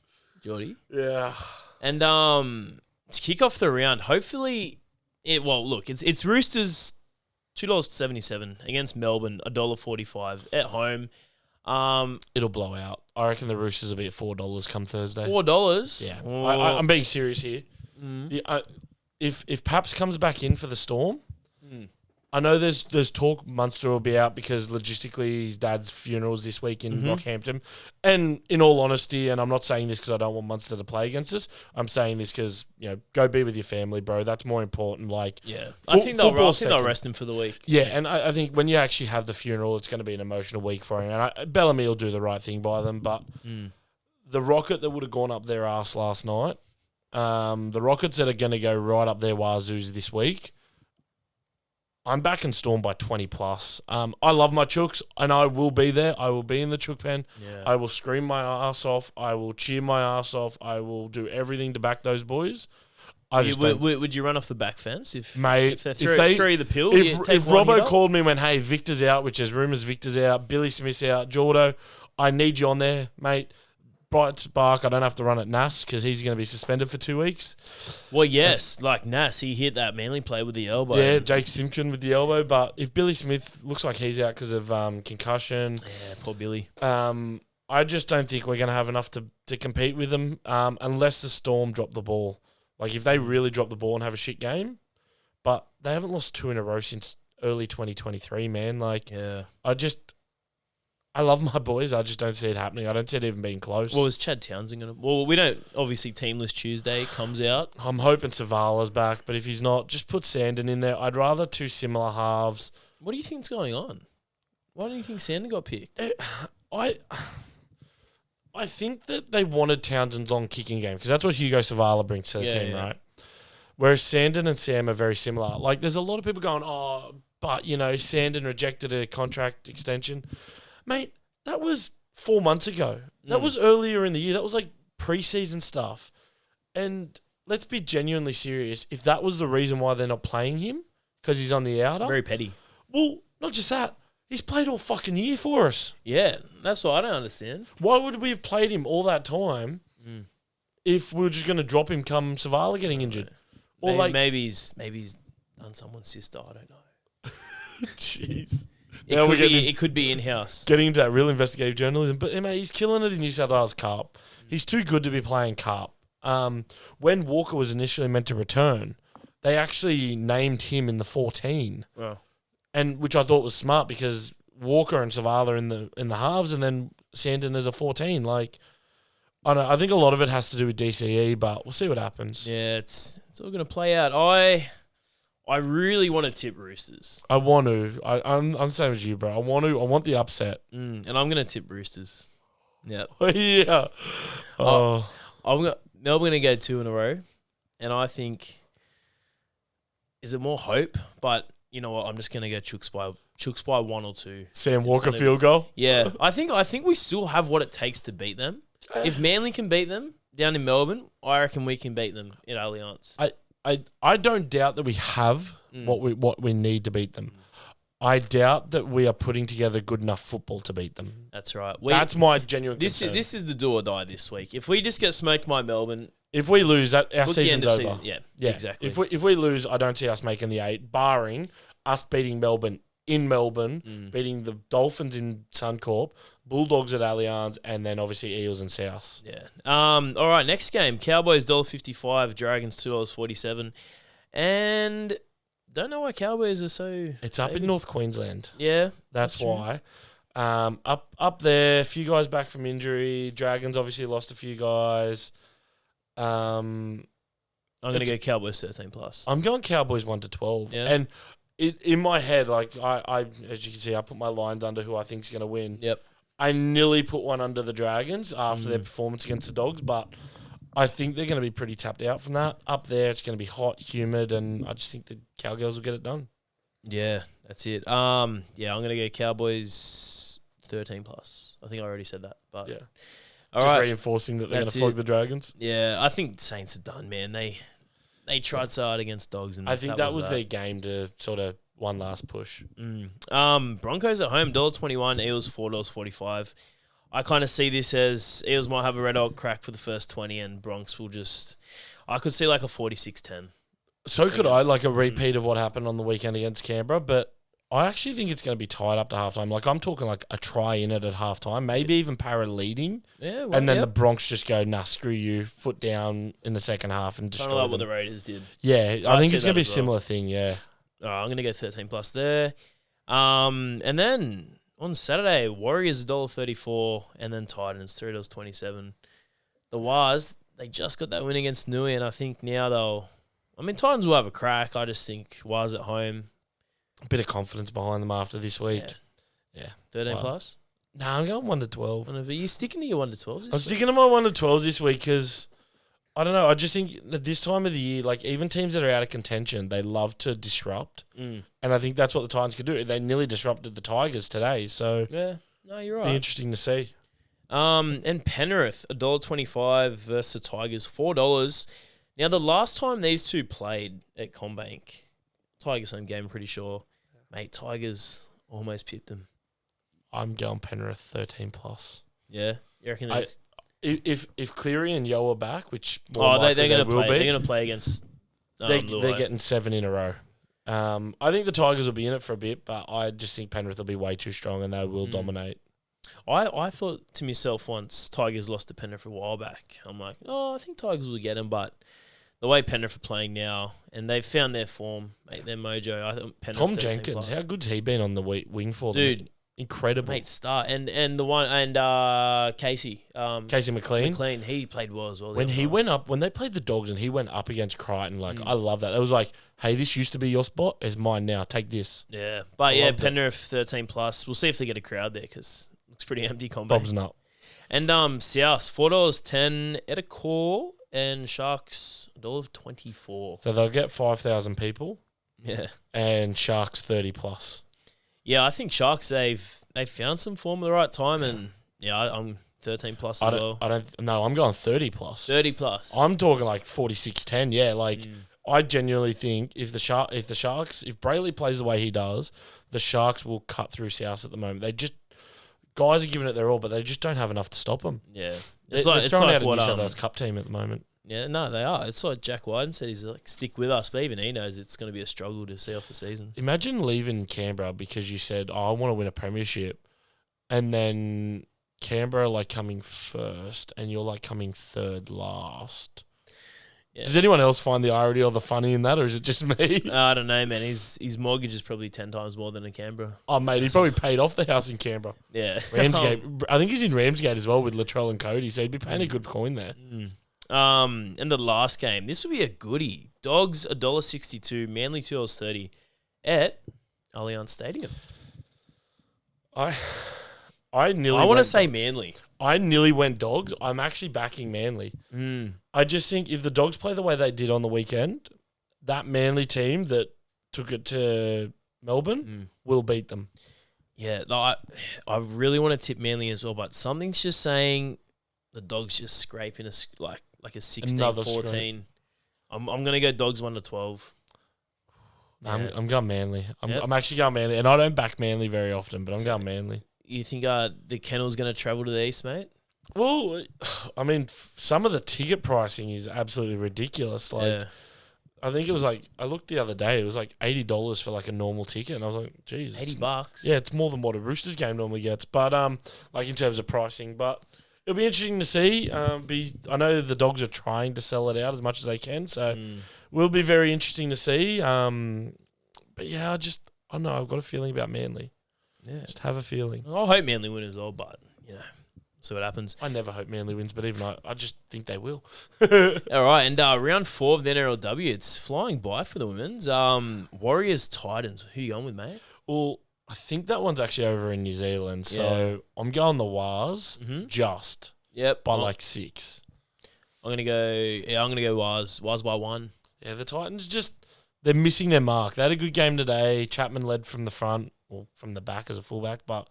B: Jordy.
C: Yeah.
B: And to kick off the round, hopefully, it's Roosters $2.77 against Melbourne, $1.45 at home.
C: It'll blow out. I reckon the Roosters will be at $4 come Thursday.
B: $4?
C: Yeah. I'm being serious here. If Paps comes back in for the Storm, I know there's talk Munster will be out because logistically his dad's funeral's this week in Rockhampton. And in all honesty, and I'm not saying this because I don't want Munster to play against us, I'm saying this because, go be with your family, bro. That's more important.
B: I think they'll rest him for the week.
C: Yeah, and I think when you actually have the funeral, it's going to be an emotional week for him. And Bellamy will do the right thing by them, but the rocket that would have gone up their arse last night, the rockets that are going to go right up their wazoos this week, I'm backing Storm by 20 plus. I love my Chooks, and I will be there. I will be in the Chook pen.
B: Yeah.
C: I will scream my ass off. I will cheer my ass off. I will do everything to back those boys.
B: Would you run off the back fence if they throw you the pill?
C: If Robbo called me and went, hey, Victor's out, which there's rumours Victor's out, Billy Smith's out, Jordo, I need you on there, mate. Bright spark. I don't have to run at Nas because he's going to be suspended for 2 weeks.
B: Well, yes, Nas, he hit that Manly play with the elbow.
C: Yeah, Jake Simpkin with the elbow. But if Billy Smith looks like he's out because of concussion,
B: yeah, poor Billy.
C: I just don't think we're going to have enough to compete with them unless the Storm drop the ball. If they really drop the ball and have a shit game, but they haven't lost 2 in a row since early 2023, man. I love my boys. I just don't see it happening. I don't see it even being close.
B: Well, is Chad Townsend going to... Well, we don't... Obviously, Teamless Tuesday comes out.
C: I'm hoping Savala's back, but if he's not, just put Sandon in there. I'd rather 2 similar halves.
B: What do you think's going on? Why do you think Sander got picked?
C: I think that they wanted Townsend's on kicking game because that's what Hugo Savala brings to the team, right? Whereas Sandon and Sam are very similar. Like, there's a lot of people going, but, Sandon rejected a contract extension. Mate, that was 4 months ago. That was earlier in the year. That was, like, preseason stuff. And let's be genuinely serious. If that was the reason why they're not playing him, because he's on the outer.
B: Very petty.
C: Well, not just that. He's played all fucking year for us.
B: Yeah, that's what I don't understand.
C: Why would we have played him all that time if we were just going to drop him come Savala getting injured? Or
B: maybe he's done someone's sister. I don't know.
C: Jeez.
B: It could be in-house.
C: Getting into that real investigative journalism. But, mate, he's killing it in New South Wales Cup. He's too good to be playing Cup. When Walker was initially meant to return, they actually named him in the 14.
B: Wow.
C: And which I thought was smart because Walker and Savala in the halves and then Sandon as a 14. Like, I don't know, I think a lot of it has to do with DCE, but we'll see what happens.
B: Yeah, it's all going to play out. I really want to tip Roosters.
C: I want to. I'm the same as you, bro. I want the upset.
B: And I'm going to tip Roosters. Yep.
C: Yeah. Oh.
B: Melbourne going to go 2 in a row. And I think, is it more hope? But you know what? I'm just going to go Chooks by 1 or 2.
C: Sam Walker field goal?
B: Yeah. I think we still have what it takes to beat them. If Manly can beat them down in Melbourne, I reckon we can beat them in Allianz.
C: I don't doubt that we have what we need to beat them. I doubt that we are putting together good enough football to beat them.
B: That's right.
C: That's my genuine concern.
B: This is the do or die this week. If we just get smoked by Melbourne,
C: if we lose, our season's over.
B: Season. Yeah, exactly.
C: If we lose, I don't see us making the 8, barring us beating Melbourne in Melbourne, beating the Dolphins in Suncorp, Bulldogs at Allianz, and then obviously Eels and South.
B: Yeah. All right, next game. Cowboys $1.55, Dragons $2.47. And don't know why Cowboys are so...
C: It's up in North Queensland.
B: Yeah.
C: That's why. Up there, a few guys back from injury. Dragons obviously lost a few guys.
B: I'm going to go Cowboys 13+.
C: I'm going Cowboys 1-12.
B: Yeah.
C: And in my head, like I as you can see, I put my lines under who I think is going to win.
B: Yep.
C: I nearly put one under the Dragons after their performance against the Dogs, but I think they're going to be pretty tapped out from that. Up there, it's going to be hot, humid, and I just think the Cowgirls will get it done.
B: Yeah, that's it. I'm going to go Cowboys 13+. I think I already said that, but
C: yeah.
B: All
C: just
B: right.
C: reinforcing that they're going to flog the Dragons.
B: Yeah, I think Saints are done, man. They tried so hard against Dogs, and
C: I think that was their game to sort of one last push.
B: Broncos at home $1.21, Eels $4.45. I kind of see this as Eels might have a red hot crack for the first 20, and Bronx will just... I could see like a 46-10.
C: So could I, like a repeat of what happened on the weekend against Canberra, but I actually think it's going to be tied up to halftime. Like, I'm talking like a try in it at halftime, maybe even Para leading.
B: Yeah, well,
C: and then the Bronx just go, nah, screw you, foot down in the second half and destroy
B: kind of like
C: them.
B: what the Raiders did.
C: Yeah, I think it's going to be a similar thing, yeah.
B: All right, I'm going to go 13+ there. And then on Saturday, Warriors $1.34, and then Titans $3.27. The Wars, they just got that win against Newy, and I think now Titans will have a crack. I just think Wars at home.
C: A bit of confidence behind them after this week. Yeah.
B: 13+?
C: No, I'm going 1-12.
B: Are you sticking to your 1-12s?
C: I'm sticking to my 1-12s this week because, I don't know, I just think that this time of the year, like even teams that are out of contention, they love to disrupt. And I think that's what the Titans could do. They nearly disrupted the Tigers today. So,
B: yeah, no, you're right.
C: Be interesting to see.
B: And Penrith, $1.25 versus the Tigers, $4. Now, the last time these two played at CommBank, Tigers home game, pretty sure. Mate, Tigers almost pipped them.
C: I'm going Penrith 13+.
B: Yeah, you reckon that's...
C: If Cleary and Yo are back, which
B: they're going to play. They're going to play against.
C: They're getting 7 in a row. I think the Tigers will be in it for a bit, but I just think Penrith will be way too strong and they will dominate.
B: I thought to myself once Tigers lost to Penrith a while back. I'm like, I think Tigers will get them, but the way Penrith are playing now, and they've found their form, mate, their mojo. I think Penrith.
C: Tom Jenkins, how good's he been on the wing for them?
B: Dude,
C: Incredible.
B: Mate, star. And the one, Casey.
C: Casey McLean.
B: McLean, he played well as well.
C: When he went up, when they played the Dogs and he went up against Crichton, I love that. It was like, hey, this used to be your spot. It's mine now. Take this.
B: Yeah. But Penrith 13 plus. We'll see if they get a crowd there because it looks pretty empty combo.
C: Bob's not.
B: And South, $4.10 at a core, and Sharks $1.24.
C: So they'll get 5,000 people.
B: Yeah.
C: And Sharks 30 plus.
B: Yeah, I think Sharks, they've found some form at the right time, and I'm 13 plus as well.
C: I'm going 30 plus.
B: 30 plus.
C: I'm talking like 46-10. Yeah, I genuinely think if Brayley plays the way he does, the Sharks will cut through South at the moment. Guys are giving it their all, but they just don't have enough to stop them.
B: Yeah.
C: It's like a New South Wales Cup team at the moment.
B: Yeah, no, they are. It's like Jack Wyden said, he's like, stick with us, but even he knows it's going to be a struggle to see off the season.
C: Imagine leaving Canberra because you said, I want to win a premiership, and then Canberra coming first, and you're coming third last. Yeah. Does anyone else find the irony or the funny in that, or is it just me?
B: I don't know, man. His mortgage is probably 10 times more than in Canberra.
C: Oh, mate, he probably paid off the house in Canberra.
B: Yeah.
C: Ramsgate. I think he's in Ramsgate as well with Latrell and Cody, so he'd be paying a good coin there.
B: And the last game, this would be a goodie. Dogs $1.62, Manly $2.30 at Allianz Stadium.
C: I want
B: to say Manly.
C: I nearly went Dogs. I'm actually backing Manly. I just think if the Dogs play the way they did on the weekend, that Manly team that took it to Melbourne will beat them.
B: Yeah, I really want to tip Manly as well, but something's just saying the Dogs just scraping a 16-14. I'm going to go Dogs 1-12.
C: Yeah. I'm going Manly. I'm actually going Manly, and I don't back Manly very often, but I'm going Manly.
B: You think the Kennel's going to travel to the east, mate?
C: Well, I mean, some of the ticket pricing is absolutely ridiculous. I think it was I looked the other day, it was $80 for a normal ticket, and I was like, geez.
B: $80?
C: Yeah, it's more than what a Roosters game normally gets, but in terms of pricing, but it'll be interesting to see. I know the Dogs are trying to sell it out as much as they can, so will be very interesting to see. But yeah, I don't know. I've got a feeling about Manly. Yeah, just have a feeling.
B: I hope Manly win as well, but see what happens.
C: I never hope Manly wins, but even I just think they will.
B: All right, and round 4 of the NRLW, it's flying by for the women's. Warriors Titans. Who you going with, mate?
C: Well, I think that one's actually over in New Zealand, so I'm going the Wars just.
B: Yep,
C: by 6.
B: I'm gonna go Wars by 1.
C: Yeah, the Titans they're missing their mark. They had a good game today. Chapman led from the front or from the back as a fullback, but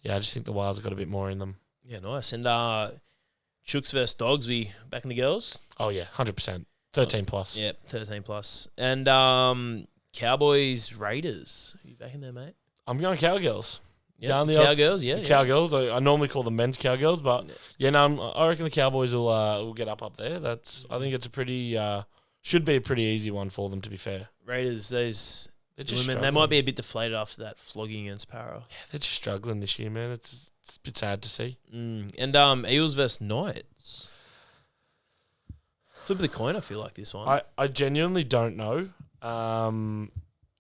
C: yeah, I just think the Wars have got a bit more in them.
B: Yeah, nice. And Chooks versus Dogs, we back in the girls?
C: Oh yeah, 100%. 13 plus.
B: Yeah, 13 plus. And Cowboys Raiders. Are you back in there, mate?
C: I'm going Cowgirls.
B: Yeah, Cowgirls, yeah.
C: Cowgirls. I normally call them men's Cowgirls, but I reckon the Cowboys will get up there. I think it's a pretty should be a pretty easy one for them, to be fair.
B: Raiders, they're just women, they might be a bit deflated after that flogging against Para.
C: Yeah, they're just struggling this year, man. It's a bit sad to see.
B: And Eels versus Knights. Flip of the coin, I feel like this one.
C: I genuinely don't know.
B: I'm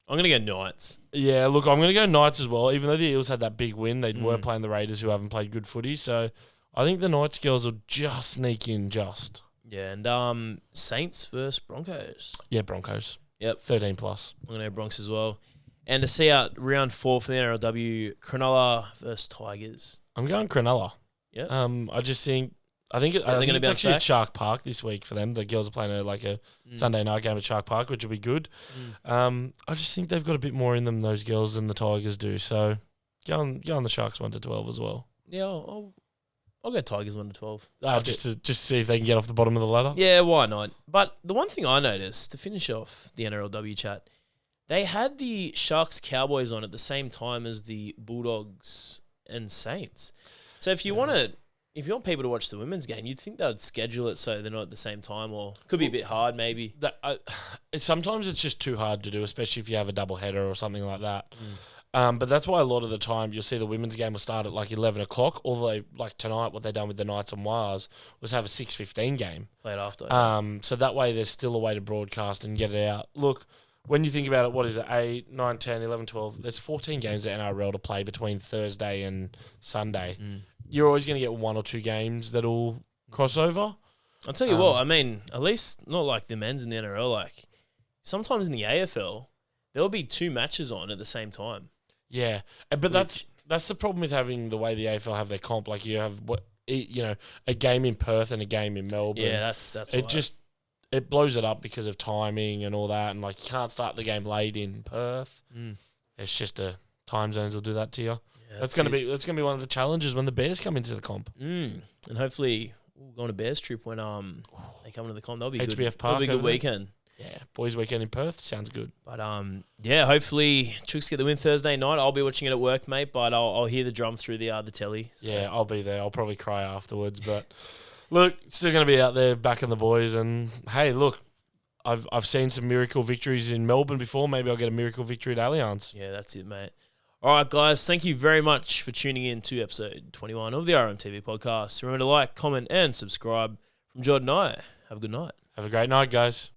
B: going to go Knights.
C: Yeah, look, I'm going to go Knights as well. Even though the Eels had that big win, they were playing the Raiders who haven't played good footy. So I think the Knights girls will just sneak in just.
B: Yeah, and Saints versus Broncos.
C: Yeah, Broncos.
B: Yep.
C: 13 plus.
B: I'm going to go Bronx as well. And to see out round 4 for the NRLW, Cronulla versus Tigers.
C: I'm going Cronulla.
B: Yeah.
C: I think it's actually at Shark Park this week for them. The girls are playing a Sunday night game at Shark Park, which will be good. I just think they've got a bit more in them, those girls, than the Tigers do. So go on the Sharks 1-12 as well.
B: Yeah, I'll go Tigers 1-12.
C: Just to see if they can get off the bottom of the ladder.
B: Yeah, why not? But the one thing I noticed, to finish off the NRLW chat, they had the Sharks Cowboys on at the same time as the Bulldogs and Saints. So if you want people to watch the women's game, you'd think they would schedule it so they're not at the same time, or could be a bit hard maybe.
C: Sometimes it's just too hard to do, especially if you have a double header or something like that. But that's why a lot of the time you'll see the women's game will start at 11 o'clock, although tonight what they've done with the Knights and Wars was have a 6:15 game.
B: Play it after.
C: So that way there's still a way to broadcast and get it out. Look, when you think about it, what is it? 8, 9, 10, 11, 12. There's 14 games at NRL to play between Thursday and Sunday. You're always going to get 1 or 2 games that'll cross over.
B: I'll tell you what, I mean, at least not like the men's in the NRL. Like, sometimes in the AFL, there'll be 2 matches on at the same time.
C: Yeah, but that's the problem with having the way the AFL have their comp. Like, you have a game in Perth and a game in Melbourne.
B: Yeah, that's
C: it blows it up because of timing and all that, and like you can't start the game late in Perth. It's just time zones will do that to you. Yeah, that's gonna be one of the challenges when the Bears come into the comp.
B: And hopefully we'll go on a Bears trip when they come into the comp. That'll be
C: HBF
B: good.
C: Park.
B: That'll be a good weekend.
C: Yeah, boys' weekend in Perth sounds good.
B: But hopefully Chooks get the win Thursday night. I'll be watching it at work, mate. But I'll hear the drum through the telly. So.
C: Yeah, I'll be there. I'll probably cry afterwards, but. Look, still going to be out there backing the boys. And, hey, look, I've seen some miracle victories in Melbourne before. Maybe I'll get a miracle victory at Allianz.
B: Yeah, that's it, mate. All right, guys, thank you very much for tuning in to episode 21 of the RMTV podcast. Remember to like, comment, and subscribe. From Jordan and I, have a good night.
C: Have a great night, guys.